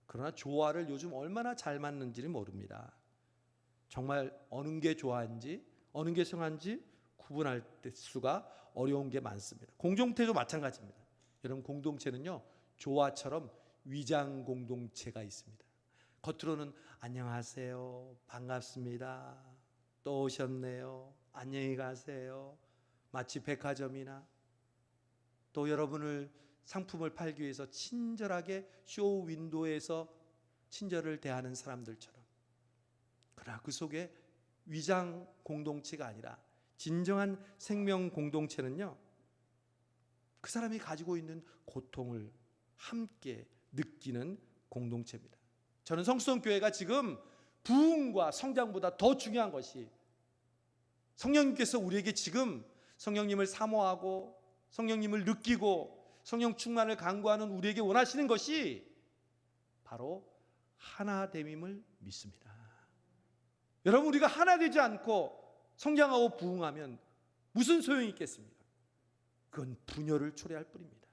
그러나 조화를 요즘 얼마나 잘 맞는지는 모릅니다. 정말 어느 게 조화인지 어느 게 생화인지 구분할 수가 어려운 게 많습니다. 공동체도 마찬가지입니다. 여러분, 공동체는요, 조화처럼 위장 공동체가 있습니다. 겉으로는 안녕하세요, 반갑습니다, 또 오셨네요, 안녕히 가세요, 마치 백화점이나 또 여러분을 상품을 팔기 위해서 친절하게 쇼 윈도우에서 친절을 대하는 사람들처럼, 그러나 그 속에 위장 공동체가 아니라 진정한 생명 공동체는요, 그 사람이 가지고 있는 고통을 함께 느끼는 공동체입니다. 저는 성수동교회가 지금 부흥과 성장보다 더 중요한 것이, 성령님께서 우리에게 지금 성령님을 사모하고 성령님을 느끼고 성령 충만을 간구하는 우리에게 원하시는 것이 바로 하나됨임을 믿습니다. 여러분, 우리가 하나 되지 않고 성장하고 부흥하면 무슨 소용이 있겠습니까? 그건 분열을 초래할 뿐입니다.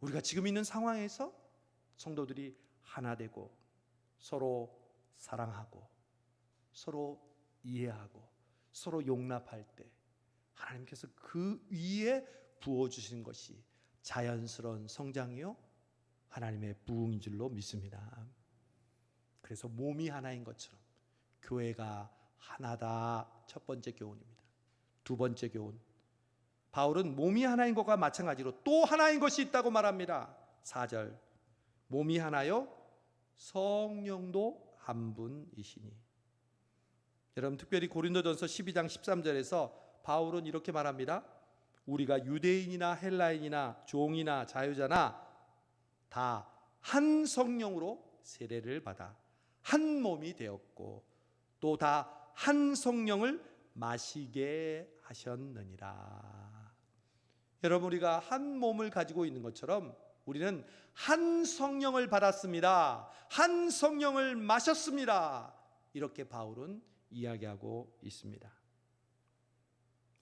우리가 지금 있는 상황에서 성도들이 하나 되고 서로 사랑하고 서로 이해하고 서로 용납할 때 하나님께서 그 위에 부어주시는 것이 자연스러운 성장이요 하나님의 부흥인 줄로 믿습니다. 그래서 몸이 하나인 것처럼 교회가 하나다, 첫 번째 교훈입니다. 두 번째 교훈, 바울은 몸이 하나인 것과 마찬가지로 또 하나인 것이 있다고 말합니다. 4절, 몸이 하나요 성령도 한 분이시니. 여러분, 특별히 고린도전서 12장 13절에서 바울은 이렇게 말합니다. 우리가 유대인이나 헬라인이나 종이나 자유자나 다 한 성령으로 세례를 받아 한 몸이 되었고 또 다 한 성령을 마시게 하셨느니라. 여러분, 우리가 한 몸을 가지고 있는 것처럼 우리는 한 성령을 받았습니다. 한 성령을 마셨습니다. 이렇게 바울은 이야기하고 있습니다.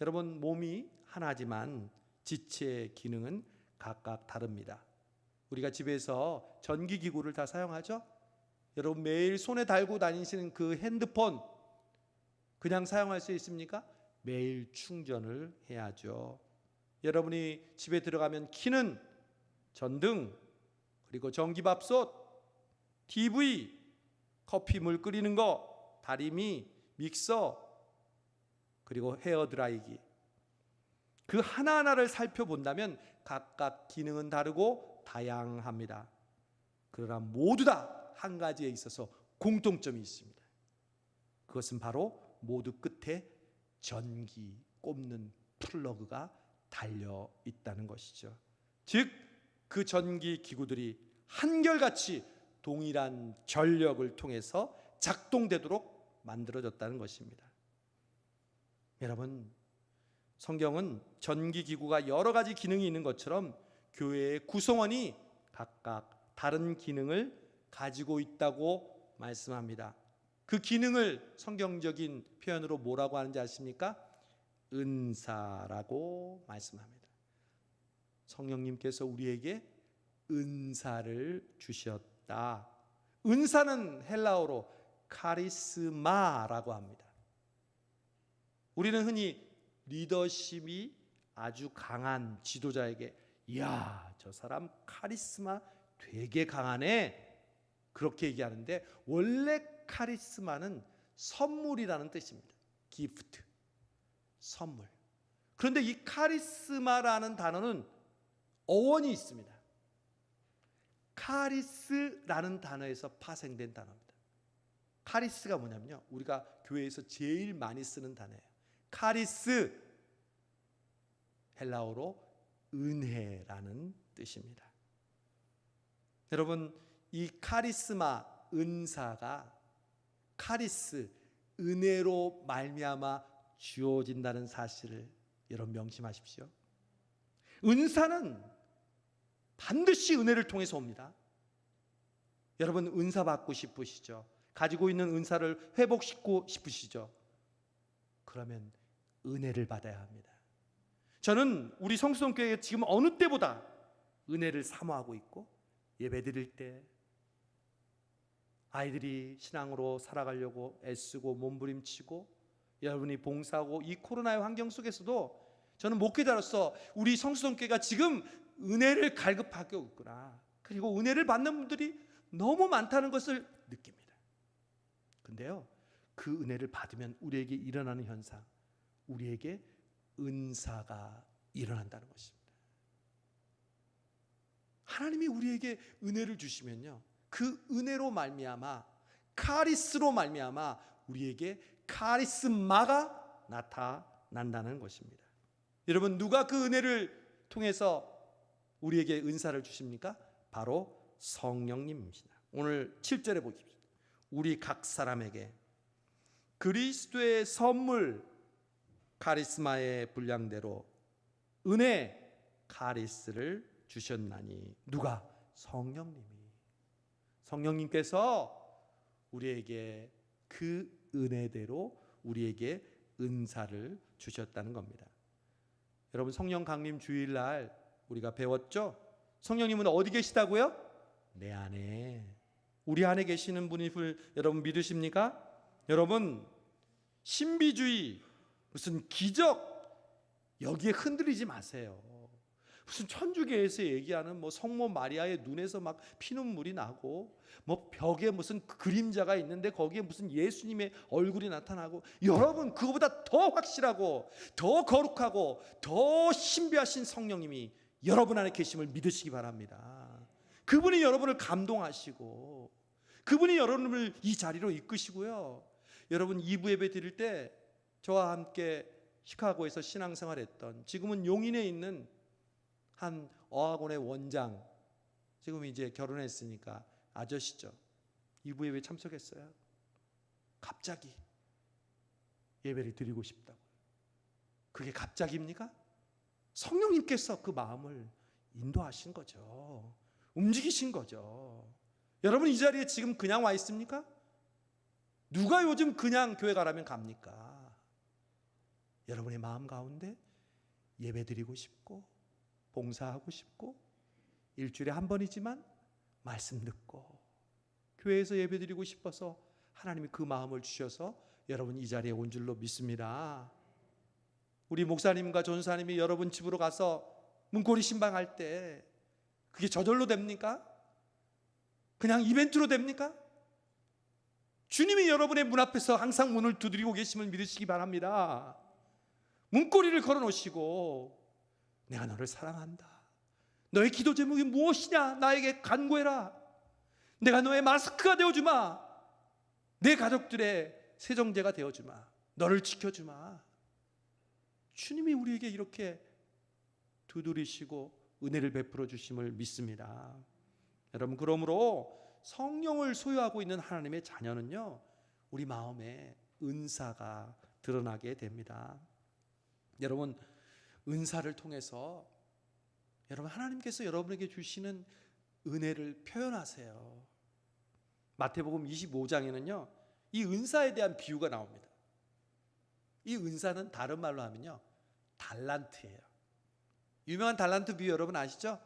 여러분, 몸이 하나지만 지체의 기능은 각각 다릅니다. 우리가 집에서 전기기구를 다 사용하죠? 여러분, 매일 손에 달고 다니시는 그 핸드폰 그냥 사용할 수 있습니까? 매일 충전을 해야죠. 여러분이 집에 들어가면 켜는 전등, 그리고 전기밥솥, TV, 커피 물 끓이는 거, 다리미, 믹서, 그리고 헤어드라이기, 그 하나하나를 살펴본다면 각각 기능은 다르고 다양합니다. 그러나 모두 다 한 가지에 있어서 공통점이 있습니다. 그것은 바로 모두 끝에 전기 꼽는 플러그가 달려 있다는 것이죠. 즉, 그 전기 기구들이 한결같이 동일한 전력을 통해서 작동되도록 만들어졌다는 것입니다. 여러분, 성경은 전기 기구가 여러 가지 기능이 있는 것처럼 교회의 구성원이 각각 다른 기능을 가지고 있다고 말씀합니다. 그 기능을 성경적인 표현으로 뭐라고 하는지 아십니까? 은사라고 말씀합니다. 성령님께서 우리에게 은사를 주셨다. 은사는 헬라어로 카리스마라고 합니다. 우리는 흔히 리더십이 아주 강한 지도자에게 이야, 저 사람 카리스마 되게 강하네, 그렇게 얘기하는데, 원래 카리스마는 선물이라는 뜻입니다. 기프트, 선물. 그런데 이 카리스마라는 단어는 어원이 있습니다. 카리스라는 단어에서 파생된 단어입니다. 카리스가 뭐냐면요, 우리가 교회에서 제일 많이 쓰는 단어예요. 카리스, 헬라어로 은혜라는 뜻입니다. 여러분, 이 카리스마, 은사가 카리스, 은혜로 말미암아 주어진다는 사실을 여러분 명심하십시오. 은사는 반드시 은혜를 통해서 옵니다. 여러분, 은사 받고 싶으시죠? 가지고 있는 은사를 회복시키고 싶으시죠? 그러면 은혜를 받아야 합니다. 저는 우리 성수동교회에 지금 어느 때보다 은혜를 사모하고 있고, 예배드릴 때 아이들이 신앙으로 살아가려고 애쓰고 몸부림치고 여러분이 봉사하고 이 코로나의 환경 속에서도 저는 목회자로서 우리 성수동교회가 지금 은혜를 갈급하고 있구나, 그리고 은혜를 받는 분들이 너무 많다는 것을 느낍니다. 근데요, 그 은혜를 받으면 우리에게 일어나는 현상, 우리에게 은사가 일어난다는 것입니다. 하나님이 우리에게 은혜를 주시면요, 그 은혜로 말미암아, 카리스로 말미암아 우리에게 카리스마가 나타난다는 것입니다. 여러분, 누가 그 은혜를 통해서 우리에게 은사를 주십니까? 바로 성령님입니다. 오늘 7절에 보십시오. 우리 각 사람에게 그리스도의 선물 카리스마의 분량대로 은혜 카리스를 주셨나니. 누가? 성령님이. 성령님께서 우리에게 그 은혜대로 우리에게 은사를 주셨다는 겁니다. 여러분, 성령 강림 주일날 우리가 배웠죠? 성령님은 어디 계시다고요? 내 안에, 우리 안에 계시는 분을 여러분 믿으십니까? 여러분, 신비주의, 무슨 기적, 여기에 흔들리지 마세요. 무슨 천주교에서 얘기하는 뭐 성모 마리아의 눈에서 막 피눈물이 나고, 뭐 벽에 무슨 그림자가 있는데 거기에 무슨 예수님의 얼굴이 나타나고, 여러분, 그거보다 더 확실하고 더 거룩하고 더 신비하신 성령님이 여러분 안에 계심을 믿으시기 바랍니다. 그분이 여러분을 감동하시고 그분이 여러분을 이 자리로 이끄시고요. 여러분, 2부 예배 드릴 때 저와 함께 시카고에서 신앙생활했던, 지금은 용인에 있는 한 어학원의 원장, 지금 이제 결혼했으니까 아저씨죠. 2부 예배 참석했어요. 갑자기 예배를 드리고 싶다고. 그게 갑자기입니까? 성령님께서 그 마음을 인도하신 거죠. 움직이신 거죠. 여러분, 이 자리에 지금 그냥 와 있습니까? 누가 요즘 그냥 교회 가라면 갑니까? 여러분의 마음 가운데 예배 드리고 싶고 봉사하고 싶고, 일주일에 한 번이지만 말씀 듣고 교회에서 예배 드리고 싶어서 하나님이 그 마음을 주셔서 여러분 이 자리에 온 줄로 믿습니다. 우리 목사님과 전사님이 여러분 집으로 가서 문고리 신방할 때 그게 저절로 됩니까? 그냥 이벤트로 됩니까? 주님이 여러분의 문 앞에서 항상 문을 두드리고 계심을 믿으시기 바랍니다. 문고리를 걸어놓으시고, 내가 너를 사랑한다, 너의 기도 제목이 무엇이냐, 나에게 간구해라, 내가 너의 마스크가 되어주마, 내 가족들의 세정제가 되어주마, 너를 지켜주마. 주님이 우리에게 이렇게 두드리시고 은혜를 베풀어 주심을 믿습니다. 여러분, 그러므로 성령을 소유하고 있는 하나님의 자녀는요, 우리 마음에 은사가 드러나게 됩니다. 여러분, 은사를 통해서 여러분, 하나님께서 여러분에게 주시는 은혜를 표현하세요. 마태복음 25장에는요, 이 은사에 대한 비유가 나옵니다. 이 은사는 다른 말로 하면요, 달란트예요. 유명한 달란트 비유 여러분 아시죠?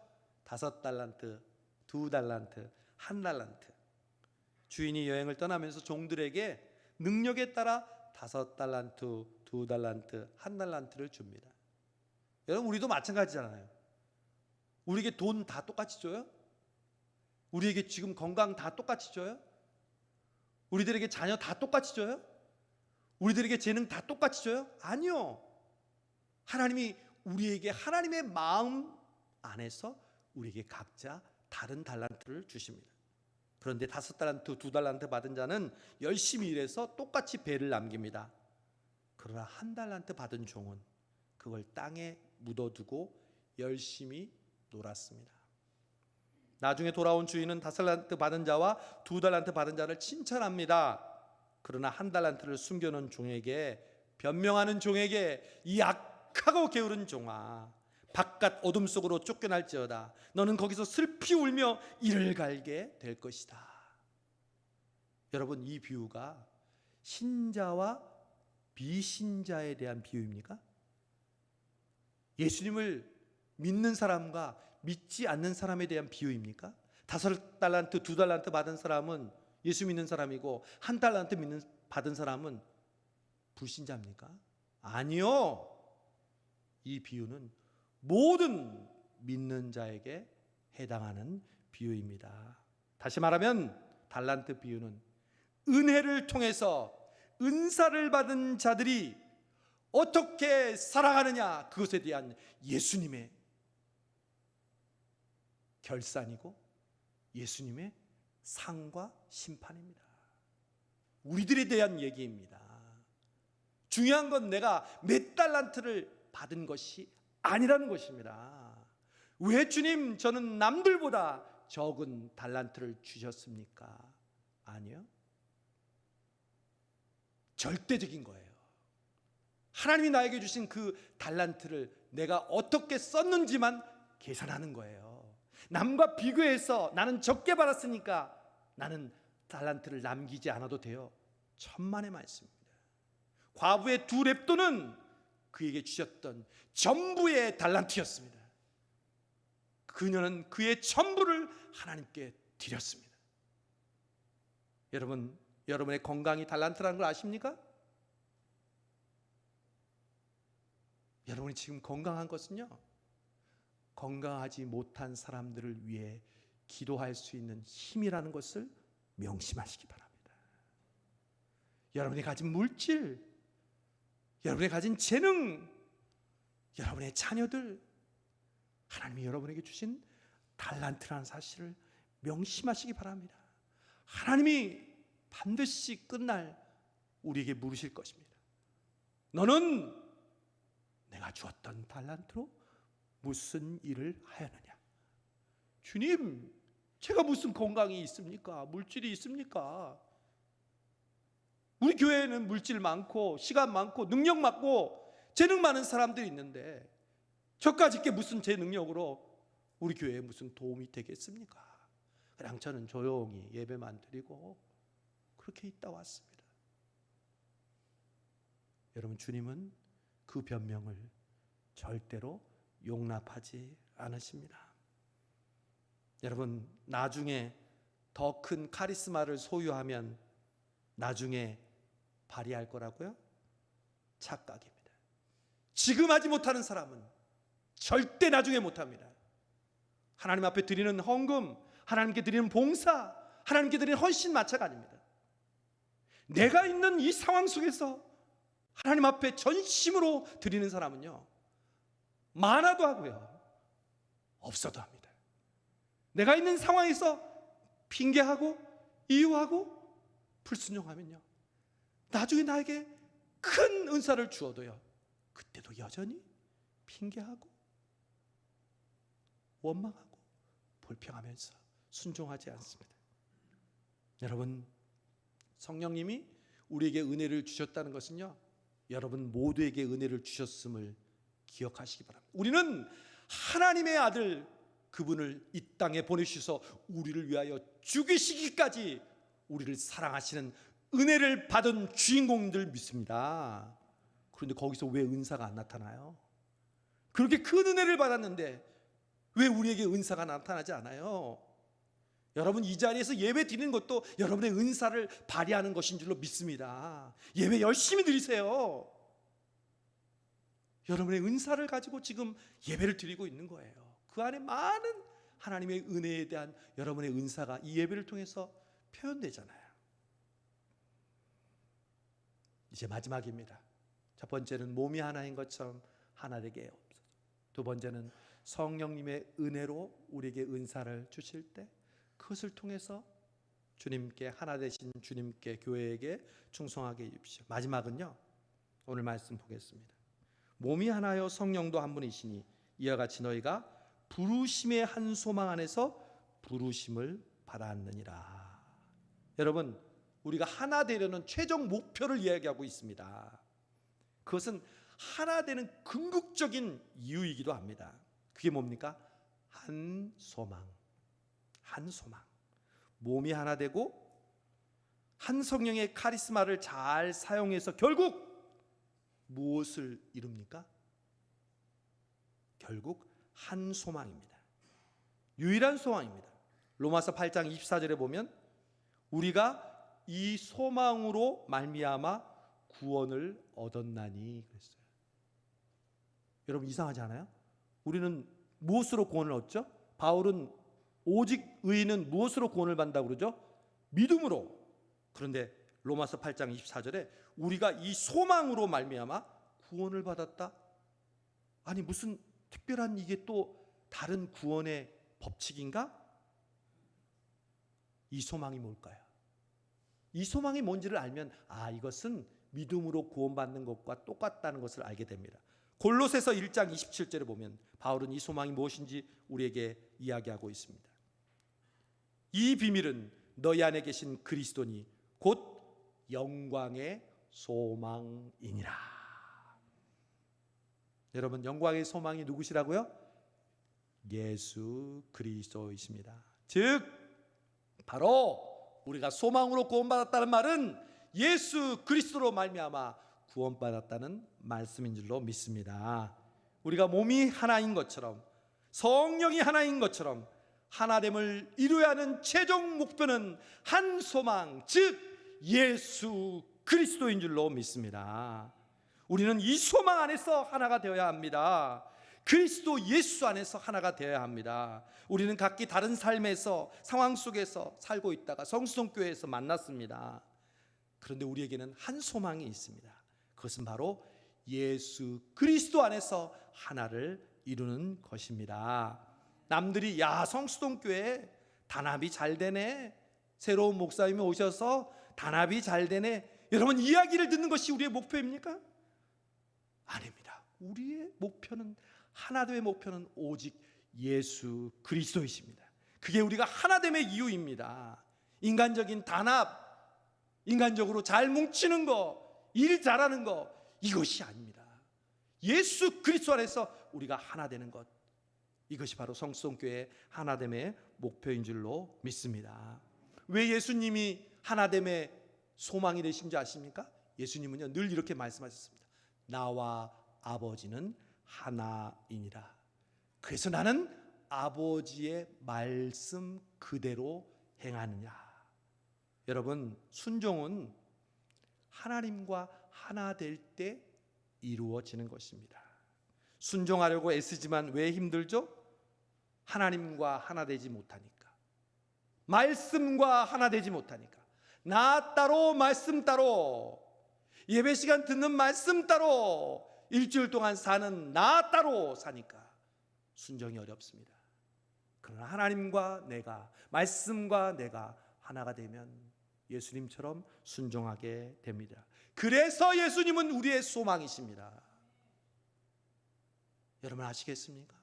5달란트, 2달란트, 1달란트. 주인이 여행을 떠나면서 종들에게 능력에 따라 5달란트, 2달란트, 1달란트를 줍니다. 여러분, 우리도 마찬가지잖아요. 우리에게 돈 다 똑같이 줘요? 우리에게 지금 건강 다 똑같이 줘요? 우리들에게 자녀 다 똑같이 줘요? 우리들에게 재능 다 똑같이 줘요? 아니요. 하나님이 우리에게 하나님의 마음 안에서 우리에게 각자 다른 달란트를 주십니다. 그런데 5달란트, 2달란트 받은 자는 열심히 일해서 똑같이 배를 남깁니다. 그러나 1달란트 받은 종은 그걸 땅에 묻어두고 열심히 놀았습니다. 나중에 돌아온 주인은 5달란트 받은 자와 2달란트 받은 자를 칭찬합니다. 그러나 1달란트를 숨겨놓은 종에게, 변명하는 종에게, 이 악하고 게으른 종아, 바깥 어둠 속으로 쫓겨날지어다. 너는 거기서 슬피 울며 이를 갈게 될 것이다. 여러분, 이 비유가 신자와 비신자에 대한 비유입니까? 예수님을 믿는 사람과 믿지 않는 사람에 대한 비유입니까? 5달란트, 2달란트 받은 사람은 예수 믿는 사람이고 1달란트 받은 사람은 불신자입니까? 아니요. 이 비유는 모든 믿는 자에게 해당하는 비유입니다. 다시 말하면 달란트 비유는 은혜를 통해서 은사를 받은 자들이 어떻게 살아가느냐, 그것에 대한 예수님의 결산이고 예수님의 상과 심판입니다. 우리들에 대한 얘기입니다. 중요한 건 내가 몇 달란트를 받은 것이 아니라는 것입니다. 왜 주님, 저는 남들보다 적은 달란트를 주셨습니까? 아니요. 절대적인 거예요. 하나님이 나에게 주신 그 달란트를 내가 어떻게 썼는지만 계산하는 거예요. 남과 비교해서 나는 적게 받았으니까 나는 달란트를 남기지 않아도 돼요. 천만의 말씀입니다. 과부의 2렙돈은 그에게 주셨던 전부의 달란트였습니다. 그녀는 그의 전부를 하나님께 드렸습니다. 여러분, 여러분의 건강이 달란트라는 걸 아십니까? 여러분이 지금 건강한 것은요, 건강하지 못한 사람들을 위해 기도할 수 있는 힘이라는 것을 명심하시기 바랍니다. 여러분이 가진 물질, 여러분이 가진 재능, 여러분의 자녀들, 하나님이 여러분에게 주신 달란트라는 사실을 명심하시기 바랍니다. 하나님이 반드시 끝날 우리에게 물으실 것입니다. 너는 내가 주었던 달란트로 무슨 일을 하였느냐? 주님, 제가 무슨 건강이 있습니까? 물질이 있습니까? 우리 교회에는 물질 많고 시간 많고 능력 많고 재능 많은 사람들이 있는데 저까지 게 무슨 제 능력으로 우리 교회에 무슨 도움이 되겠습니까? 그냥 저는 조용히 예배만 드리고 그렇게 있다 왔습니다. 여러분, 주님은 그 변명을 절대로 용납하지 않으십니다. 여러분, 나중에 더 큰 카리스마를 소유하면 나중에 발휘할 거라고요? 착각입니다. 지금 하지 못하는 사람은 절대 나중에 못합니다. 하나님 앞에 드리는 헌금, 하나님께 드리는 봉사, 하나님께 드리는 헌신 마차가 아닙니다. 내가 있는 이 상황 속에서 하나님 앞에 전심으로 드리는 사람은요, 많아도 하고요, 없어도 합니다. 내가 있는 상황에서 핑계하고 이유하고 불순종하면요, 나중에 나에게 큰 은사를 주어도요, 그때도 여전히 핑계하고 원망하고 불평하면서 순종하지 않습니다. 여러분, 성령님이 우리에게 은혜를 주셨다는 것은요, 여러분 모두에게 은혜를 주셨음을 기억하시기 바랍니다. 우리는 하나님의 아들, 그분을 이 땅 땅에 보내주셔서 우리를 위하여 죽이시기까지 우리를 사랑하시는 은혜를 받은 주인공들 믿습니다. 그런데 거기서 왜 은사가 안 나타나요? 그렇게 큰 은혜를 받았는데 왜 우리에게 은사가 나타나지 않아요? 여러분, 이 자리에서 예배 드리는 것도 여러분의 은사를 발휘하는 것인 줄로 믿습니다. 예배 열심히 드리세요. 여러분의 은사를 가지고 지금 예배를 드리고 있는 거예요. 그 안에 많은 하나님의 은혜에 대한 여러분의 은사가 이 예배를 통해서 표현되잖아요. 이제 마지막입니다. 첫 번째는 몸이 하나인 것처럼 하나 되게 없어져. 두 번째는 성령님의 은혜로 우리에게 은사를 주실 때 그것을 통해서 주님께, 하나 되신 주님께, 교회에게 충성하게 해주십시오. 마지막은요, 오늘 말씀 보겠습니다. 몸이 하나요 성령도 한 분이시니 이와 같이 너희가 부르심의 한 소망 안에서 부르심을 받았느니라. 여러분, 우리가 하나 되려는 최종 목표를 이야기하고 있습니다. 그것은 하나 되는 궁극적인 이유이기도 합니다. 그게 뭡니까? 한 소망. 한 소망. 몸이 하나 되고 한 성령의 카리스마를 잘 사용해서 결국 무엇을 이룹니까? 결국 한 소망입니다. 유일한 소망입니다. 로마서 8장 24절에 보면 우리가 이 소망으로 말미암아 구원을 얻었나니 그랬어요. 여러분, 이상하지 않아요? 우리는 무엇으로 구원을 얻죠? 바울은 오직 의인은 무엇으로 구원을 받는다고 그러죠? 믿음으로. 그런데 로마서 8장 24절에 우리가 이 소망으로 말미암아 구원을 받았다? 아니, 무슨 특별한 이게 또 다른 구원의 법칙인가? 이 소망이 뭘까요? 이 소망이 뭔지를 알면 이것은 믿음으로 구원받는 것과 똑같다는 것을 알게 됩니다. 골로새서 1장 27절에 보면 바울은 이 소망이 무엇인지 우리에게 이야기하고 있습니다. 이 비밀은 너희 안에 계신 그리스도니 곧 영광의 소망이니라. 여러분, 영광의 소망이 누구시라고요? 예수 그리스도이십니다. 즉 바로 우리가 소망으로 구원받았다는 말은 예수 그리스도로 말미암아 구원받았다는 말씀인 줄로 믿습니다. 우리가 몸이 하나인 것처럼 성령이 하나인 것처럼 하나됨을 이루어야 하는 최종 목표는 한 소망, 즉 예수 그리스도인 줄로 믿습니다. 우리는 이 소망 안에서 하나가 되어야 합니다. 그리스도 예수 안에서 하나가 되어야 합니다. 우리는 각기 다른 삶에서 상황 속에서 살고 있다가 성수동교회에서 만났습니다. 그런데 우리에게는 한 소망이 있습니다. 그것은 바로 예수 그리스도 안에서 하나를 이루는 것입니다. 남들이 성수동교회 단합이 잘 되네, 새로운 목사님이 오셔서 단합이 잘 되네, 여러분 이야기를 듣는 것이 우리의 목표입니까? 아닙니다. 우리의 목표는, 하나됨의 목표는 오직 예수 그리스도이십니다. 그게 우리가 하나됨의 이유입니다. 인간적인 단합, 인간적으로 잘 뭉치는 거, 일 잘하는 거, 이것이 아닙니다. 예수 그리스도 안에서 우리가 하나 되는 것, 이것이 바로 성수동교회의 하나됨의 목표인 줄로 믿습니다. 왜 예수님이 하나됨의 소망이 되신 줄 아십니까? 예수님은요 늘 이렇게 말씀하셨습니다. 나와 아버지는 하나이니라. 그래서 나는 아버지의 말씀 그대로 행하느냐. 여러분, 순종은 하나님과 하나 될 때 이루어지는 것입니다. 순종하려고 애쓰지만 왜 힘들죠? 하나님과 하나 되지 못하니까, 말씀과 하나 되지 못하니까. 나 따로 말씀 따로, 예배 시간 듣는 말씀 따로, 일주일 동안 사는 나 따로 사니까 순종이 어렵습니다. 그러나 하나님과 내가, 말씀과 내가 하나가 되면 예수님처럼 순종하게 됩니다. 그래서 예수님은 우리의 소망이십니다. 여러분 아시겠습니까?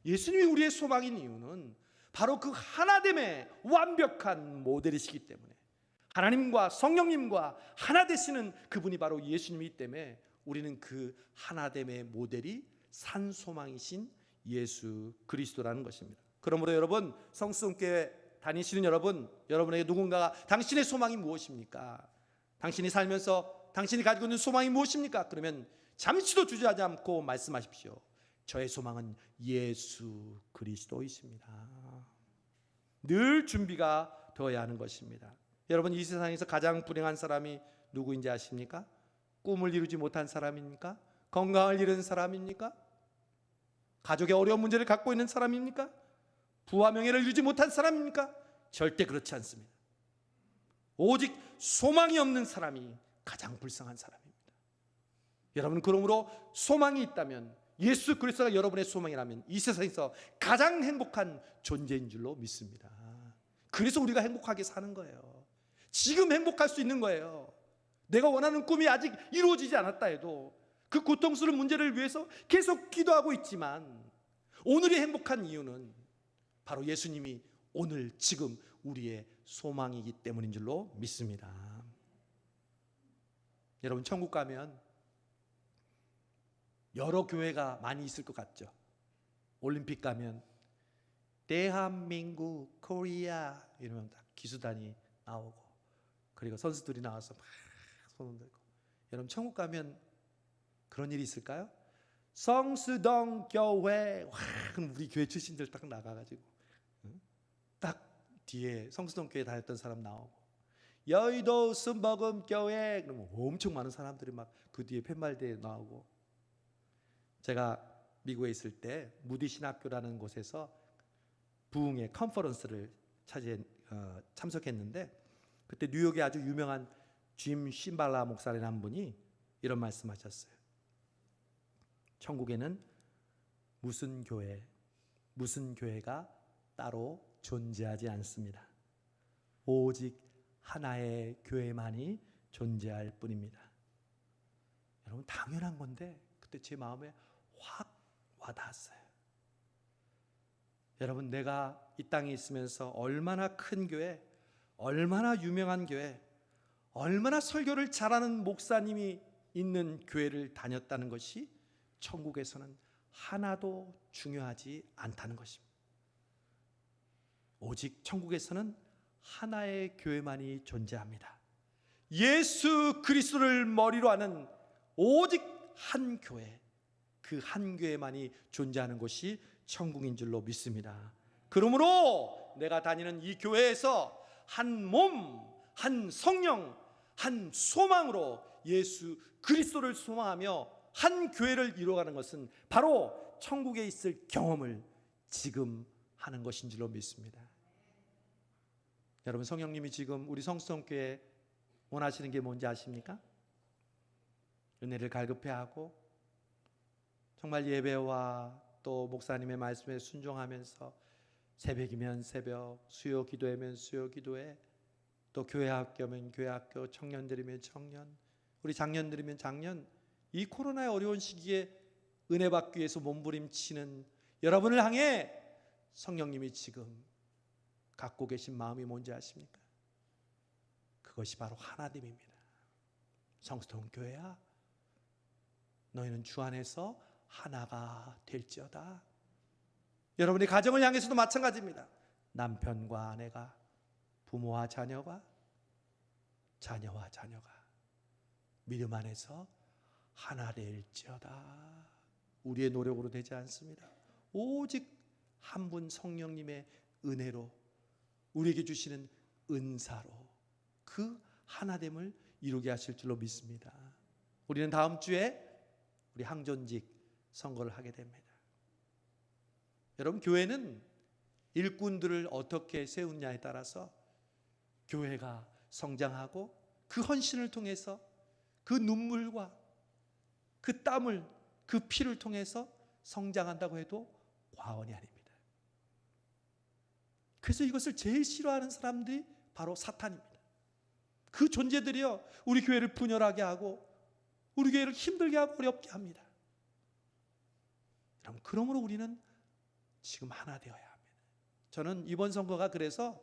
예수님이 우리의 소망인 이유는 바로 그 하나됨의 완벽한 모델이시기 때문에, 하나님과 성령님과 하나 되시는 그분이 바로 예수님이기 때문에 우리는 그 하나됨의 모델이 산 소망이신 예수 그리스도라는 것입니다. 그러므로 여러분, 성수성교회 다니시는 여러분에게 누군가가 당신의 소망이 무엇입니까? 당신이 살면서 당신이 가지고 있는 소망이 무엇입니까? 그러면 잠시도 주저하지 않고 말씀하십시오. 저의 소망은 예수 그리스도이십니다. 늘 준비가 되어야 하는 것입니다. 여러분, 이 세상에서 가장 불행한 사람이 누구인지 아십니까? 꿈을 이루지 못한 사람입니까? 건강을 잃은 사람입니까? 가족의 어려운 문제를 갖고 있는 사람입니까? 부와 명예를 이루지 못한 사람입니까? 절대 그렇지 않습니다. 오직 소망이 없는 사람이 가장 불쌍한 사람입니다. 여러분, 그러므로 소망이 있다면, 예수 그리스도가 여러분의 소망이라면 이 세상에서 가장 행복한 존재인 줄로 믿습니다. 그래서 우리가 행복하게 사는 거예요. 지금 행복할 수 있는 거예요. 내가 원하는 꿈이 아직 이루어지지 않았다 해도 그 고통스러운 문제를 위해서 계속 기도하고 있지만, 오늘이 행복한 이유는 바로 예수님이 오늘 지금 우리의 소망이기 때문인 줄로 믿습니다. 여러분, 천국 가면 여러 교회가 많이 있을 것 같죠. 올림픽 가면 대한민국 코리아 이러면 딱 기수단이 나오고, 그리고 선수들이 나와서 막 손 흔들고. 여러분, 천국 가면 그런 일이 있을까요? 성수동 교회, 와, 그럼 우리 교회 출신들 딱 나가가지고 딱 뒤에 성수동 교회 다녔던 사람 나오고, 여의도 순복음 교회 그러면 엄청 많은 사람들이 막 그 뒤에 팻말대에 나오고. 제가 미국에 있을 때 무디 신학교라는 곳에서 부흥의 컨퍼런스를 참석했는데, 그때 뉴욕에 아주 유명한 짐 신발라 목사라는 분이 이런 말씀하셨어요. 천국에는 무슨 교회가 따로 존재하지 않습니다. 오직 하나의 교회만이 존재할 뿐입니다. 여러분, 당연한 건데 그때 제 마음에 확 와닿았어요. 여러분, 내가 이 땅에 있으면서 얼마나 큰 교회, 얼마나 유명한 교회, 얼마나 설교를 잘하는 목사님이 있는 교회를 다녔다는 것이 천국에서는 하나도 중요하지 않다는 것입니다. 오직 천국에서는 하나의 교회만이 존재합니다. 예수 그리스도를 머리로 하는 오직 한 교회, 그 한 교회만이 존재하는 곳이 천국인 줄로 믿습니다. 그러므로 내가 다니는 이 교회에서 한 몸, 한 성령, 한 소망으로 예수 그리스도를 소망하며 한 교회를 이루어가는 것은 바로 천국에 있을 경험을 지금 하는 것인 줄로 믿습니다. 여러분, 성령님이 지금 우리 성수성교회 원하시는 게 뭔지 아십니까? 은혜를 갈급해하고 정말 예배와 또 목사님의 말씀에 순종하면서 새벽이면 새벽, 수요 기도회면 수요 기도회, 또 교회 학교면 교회 학교, 청년들이면 청년, 우리 장년들이면 장년, 이 코로나의 어려운 시기에 은혜 받기 위해서 몸부림치는 여러분을 향해 성령님이 지금 갖고 계신 마음이 뭔지 아십니까? 그것이 바로 하나됨입니다. 성수동 교회야, 너희는 주 안에서 하나가 될지어다. 여러분의 가정을 향해서도 마찬가지입니다. 남편과 아내가, 부모와 자녀가, 자녀와 자녀가 믿음 안에서 하나 될지어다. 우리의 노력으로 되지 않습니다. 오직 한 분 성령님의 은혜로, 우리에게 주시는 은사로 그 하나됨을 이루게 하실 줄로 믿습니다. 우리는 다음 주에 우리 항존직 선거를 하게 됩니다. 여러분, 교회는 일꾼들을 어떻게 세우냐에 따라서 교회가 성장하고, 그 헌신을 통해서 그 눈물과 그 땀을, 그 피를 통해서 성장한다고 해도 과언이 아닙니다. 그래서 이것을 제일 싫어하는 사람들이 바로 사탄입니다. 그 존재들이요, 우리 교회를 분열하게 하고 우리 교회를 힘들게 하고 어렵게 합니다. 그러므로 우리는 지금 하나 되어야 합니다. 저는 이번 선거가 그래서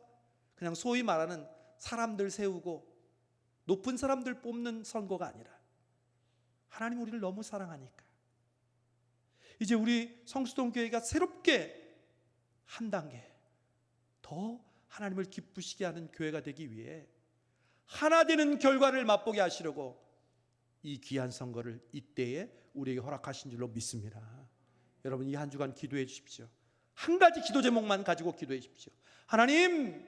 그냥 소위 말하는 사람들 세우고 높은 사람들 뽑는 선거가 아니라, 하나님 우리를 너무 사랑하니까 이제 우리 성수동 교회가 새롭게 한 단계 더 하나님을 기쁘시게 하는 교회가 되기 위해 하나 되는 결과를 맛보게 하시려고 이 귀한 선거를 이때에 우리에게 허락하신 줄로 믿습니다. 여러분, 이 한 주간 기도해 주십시오. 한 가지 기도 제목만 가지고 기도해 주십시오. 하나님,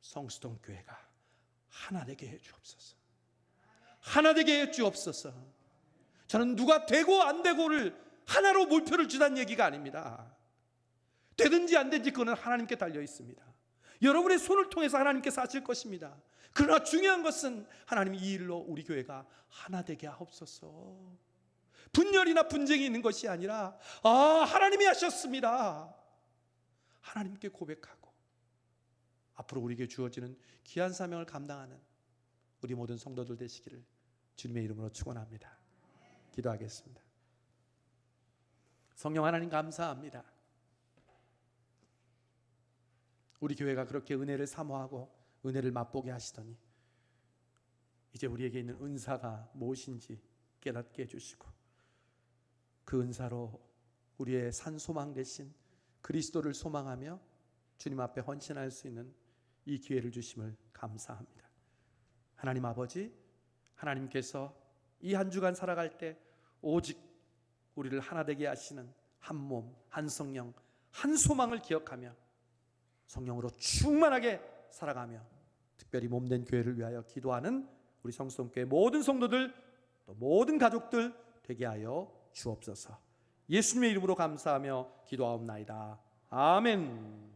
성수동 교회가 하나 되게 해 주옵소서. 하나 되게 해 주옵소서. 저는 누가 되고 안 되고를 하나로 몰표를 주다는 얘기가 아닙니다. 되든지 안 되든지 그거는 하나님께 달려 있습니다. 여러분의 손을 통해서 하나님께서 하실 것입니다. 그러나 중요한 것은 하나님이 이 일로 우리 교회가 하나 되게 하옵소서. 분열이나 분쟁이 있는 것이 아니라 하나님이 하셨습니다. 하나님께 고백하고 앞으로 우리에게 주어지는 귀한 사명을 감당하는 우리 모든 성도들 되시기를 주님의 이름으로 축원합니다. 기도하겠습니다. 성령 하나님, 감사합니다. 우리 교회가 그렇게 은혜를 사모하고 은혜를 맛보게 하시더니 이제 우리에게 있는 은사가 무엇인지 깨닫게 해주시고 그 은사로 우리의 산소망 대신 그리스도를 소망하며 주님 앞에 헌신할 수 있는 이 기회를 주심을 감사합니다. 하나님 아버지, 하나님께서 이 한 주간 살아갈 때 오직 우리를 하나 되게 하시는 한 몸, 한 성령, 한 소망을 기억하며 성령으로 충만하게 살아가며 특별히 몸된 교회를 위하여 기도하는 우리 성수동교회 모든 성도들 또 모든 가족들 되게 하여 주옵소서. 예수님의 이름으로 감사하며 기도하옵나이다. 아멘.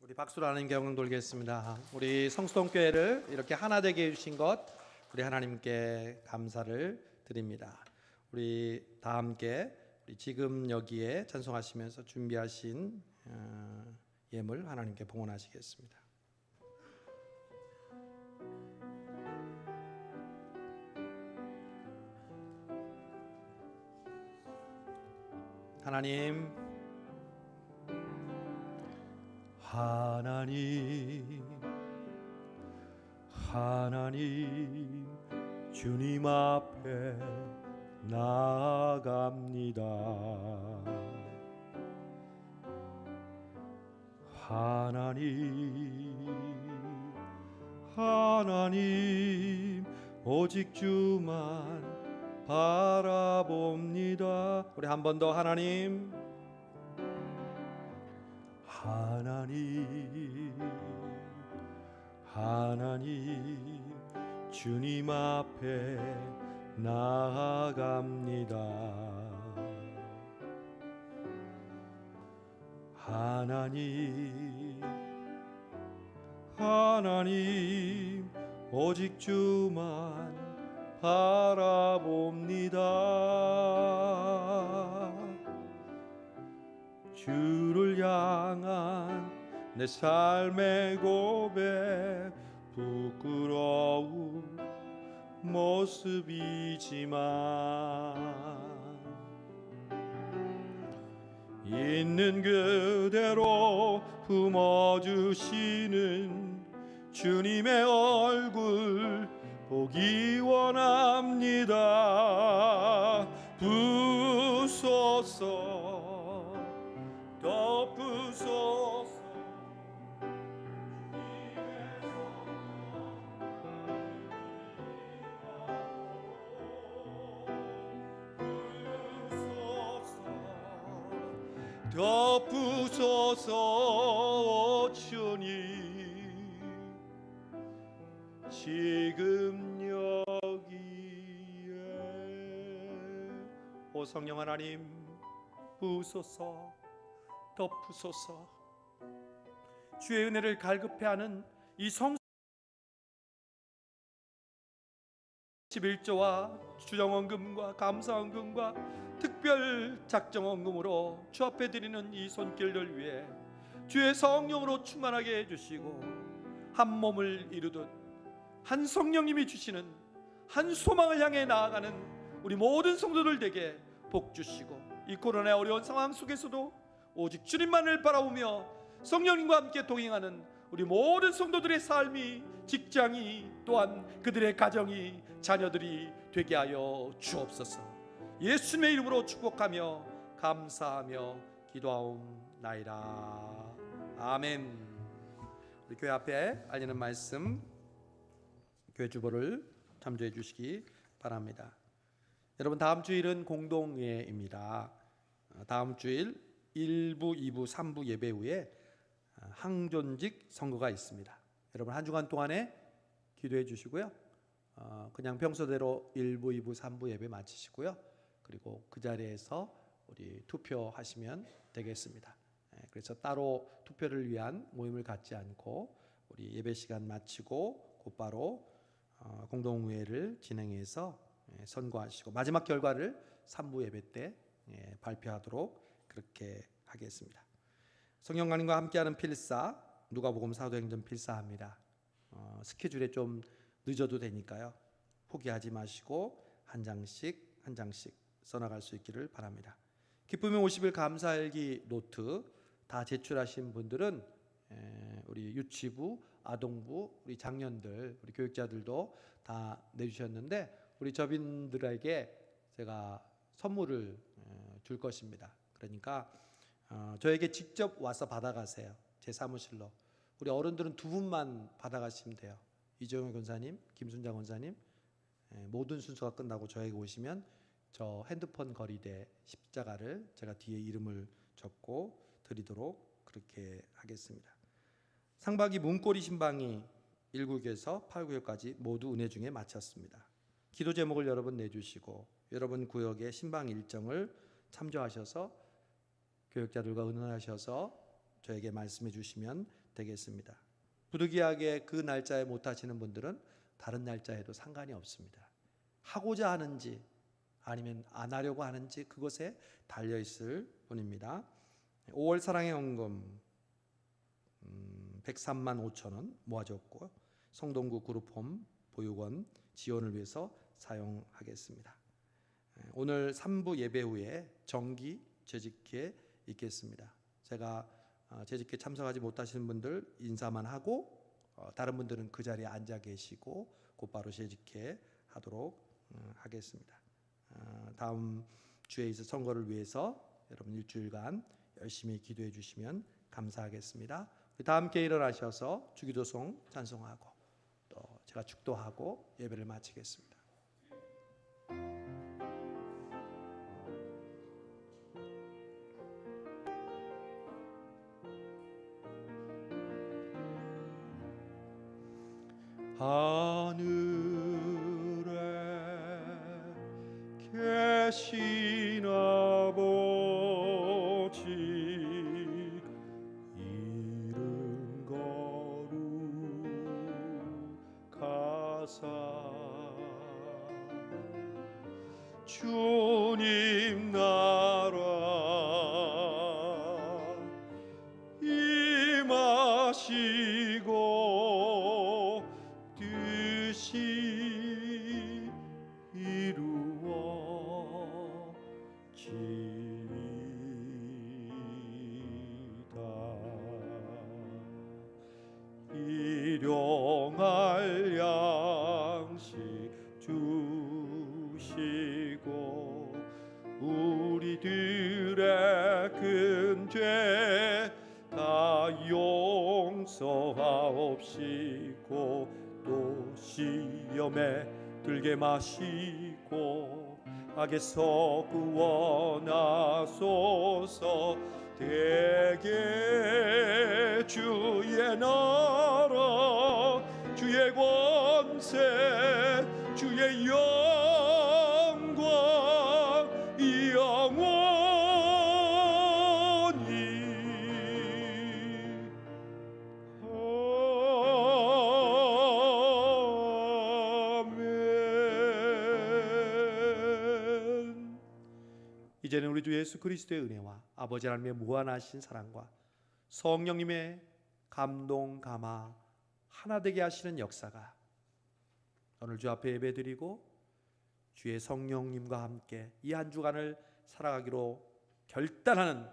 우리 박수로 하나님께 영광 돌리겠습니다. 우리 성수동교회를 이렇게 하나 되게 해주신 것 우리 하나님께 감사를 드립니다. 우리 다 함께 우리 지금 여기에 찬송하시면서 준비하신 예물 하나님께 봉헌하시겠습니다. 하나님, 하나님 주님 앞에 나아갑니다. 하나님 오직 주만 바라봅니다. 우리 한 번 더 하나님 주님 앞에 나아갑니다. 하나님 오직 주만 바라봅니다. 주를 향한 내 삶의 고백 부끄러운 모습이지만 있는 그대로 품어주시는 주님의 얼굴 보기 원합니다. 부소서 덮으소서 덮으소서 주님 지금 여기에 오 성령 하나님 부으소서 덮으소서 주의 은혜를 갈급해하는 이 성 11조와 주정원금과 감사원금과 특별 작정원금으로 주 앞에 드리는 이 손길들 위해 주의 성령으로 충만하게 해주시고 한 몸을 이루듯 한 성령님이 주시는 한 소망을 향해 나아가는 우리 모든 성도들 되게 복 주시고 이 코로나의 어려운 상황 속에서도 오직 주님만을 바라보며 성령님과 함께 동행하는 우리 모든 성도들의 삶이 직장이 또한 그들의 가정이 자녀들이 되게 하여 주옵소서. 예수님의 이름으로 축복하며 감사하며 기도하옵나이다. 아멘. 우리 교회 앞에 알리는 말씀 교회 주보를 참조해 주시기 바랍니다. 여러분 다음 주일은 공동예입니다. 다음 주일 1부, 2부, 3부 예배 후에 항존직 선거가 있습니다. 여러분 한 주간 동안에 기도해 주시고요. 그냥 평소대로 1부, 2부, 3부 예배 마치시고요. 그리고 그 자리에서 우리 투표하시면 되겠습니다. 그래서 따로 투표를 위한 모임을 갖지 않고 우리 예배 시간 마치고 곧바로 공동의회를 진행해서 선거하시고 마지막 결과를 3부 예배 때 발표하도록 그렇게 하겠습니다. 성령 강림과 함께하는 필사 누가복음 사도행전 필사합니다. 스케줄에 좀 늦어도 되니까요. 포기하지 마시고 한 장씩 써나갈 수 있기를 바랍니다. 기쁨의 50일 감사일기 노트 다 제출하신 분들은 우리 유치부, 아동부, 우리 장년들, 우리 교육자들도 다 내주셨는데 우리 저빈들에게 제가 선물을 줄 것입니다. 그러니까 저에게 직접 와서 받아가세요. 제 사무실로. 우리 어른들은 두 분만 받아가시면 돼요. 이정현 권사님, 김순자 권사님. 모든 순서가 끝나고 저에게 오시면 저 핸드폰 거리대 십자가를 제가 뒤에 이름을 적고 드리도록 그렇게 하겠습니다. 상박이 문고리 신방이 1구역에서 8구역까지 모두 은혜 중에 마쳤습니다. 기도 제목을 여러분 내주시고 여러분 구역의 신방 일정을 참조하셔서 교육자들과 의논하셔서 저에게 말씀해 주시면 되겠습니다. 부득이하게 그 날짜에 못 하시는 분들은 다른 날짜에도 상관이 없습니다. 하고자 하는지 아니면 안 하려고 하는지 그것에 달려 있을 뿐입니다. 5월 사랑의 헌금 103만 5천 원 모아졌고 성동구 그룹홈 보육원 지원을 위해서 사용하겠습니다. 오늘 3부 예배 후에 정기 재직회 있겠습니다. 제가 재직회 참석하지 못하시는 분들 인사만 하고 다른 분들은 그 자리에 앉아 계시고 곧바로 재직회 하도록 하겠습니다. 다음 주에 있을 선거를 위해서 여러분 일주일간 열심히 기도해 주시면 감사하겠습니다. 다 함께 일어나셔서 주기도송 찬송하고 또 제가 축도하고 예배를 마치겠습니다. 하늘에 계신 아버지 이름 거룩하사 주님 나라 임하시고 뜻이 이루어지이다. 일용할 양식 주시고 우리들의 큰 죄 다 용서하옵시고 또 시험에 들게 마시고 악에서 구원하소서. 대개 주의 나라 주의 권세 주의 영광 영원히 아멘. 이제는 우리 주 예수 그리스도의 은혜와 아버지 하나님의 무한하신 사랑과 성령님의 감동 감화 하나 되게 하시는 역사가 오늘 주 앞에 예배드리고 주의 성령님과 함께 이 한 주간을 살아가기로 결단하는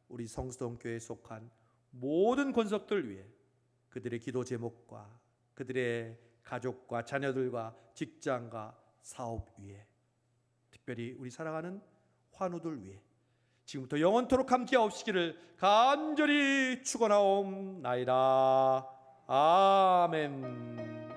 우리 성수동교회에 속한 모든 권속들 위해 그들의 기도 제목과 그들의 가족과 자녀들과 직장과 사업 위에 특별히 우리 사랑하는 환우들 위해 지금부터 영원토록 함께 하옵시기를 간절히 축원하옵나이다. 아멘.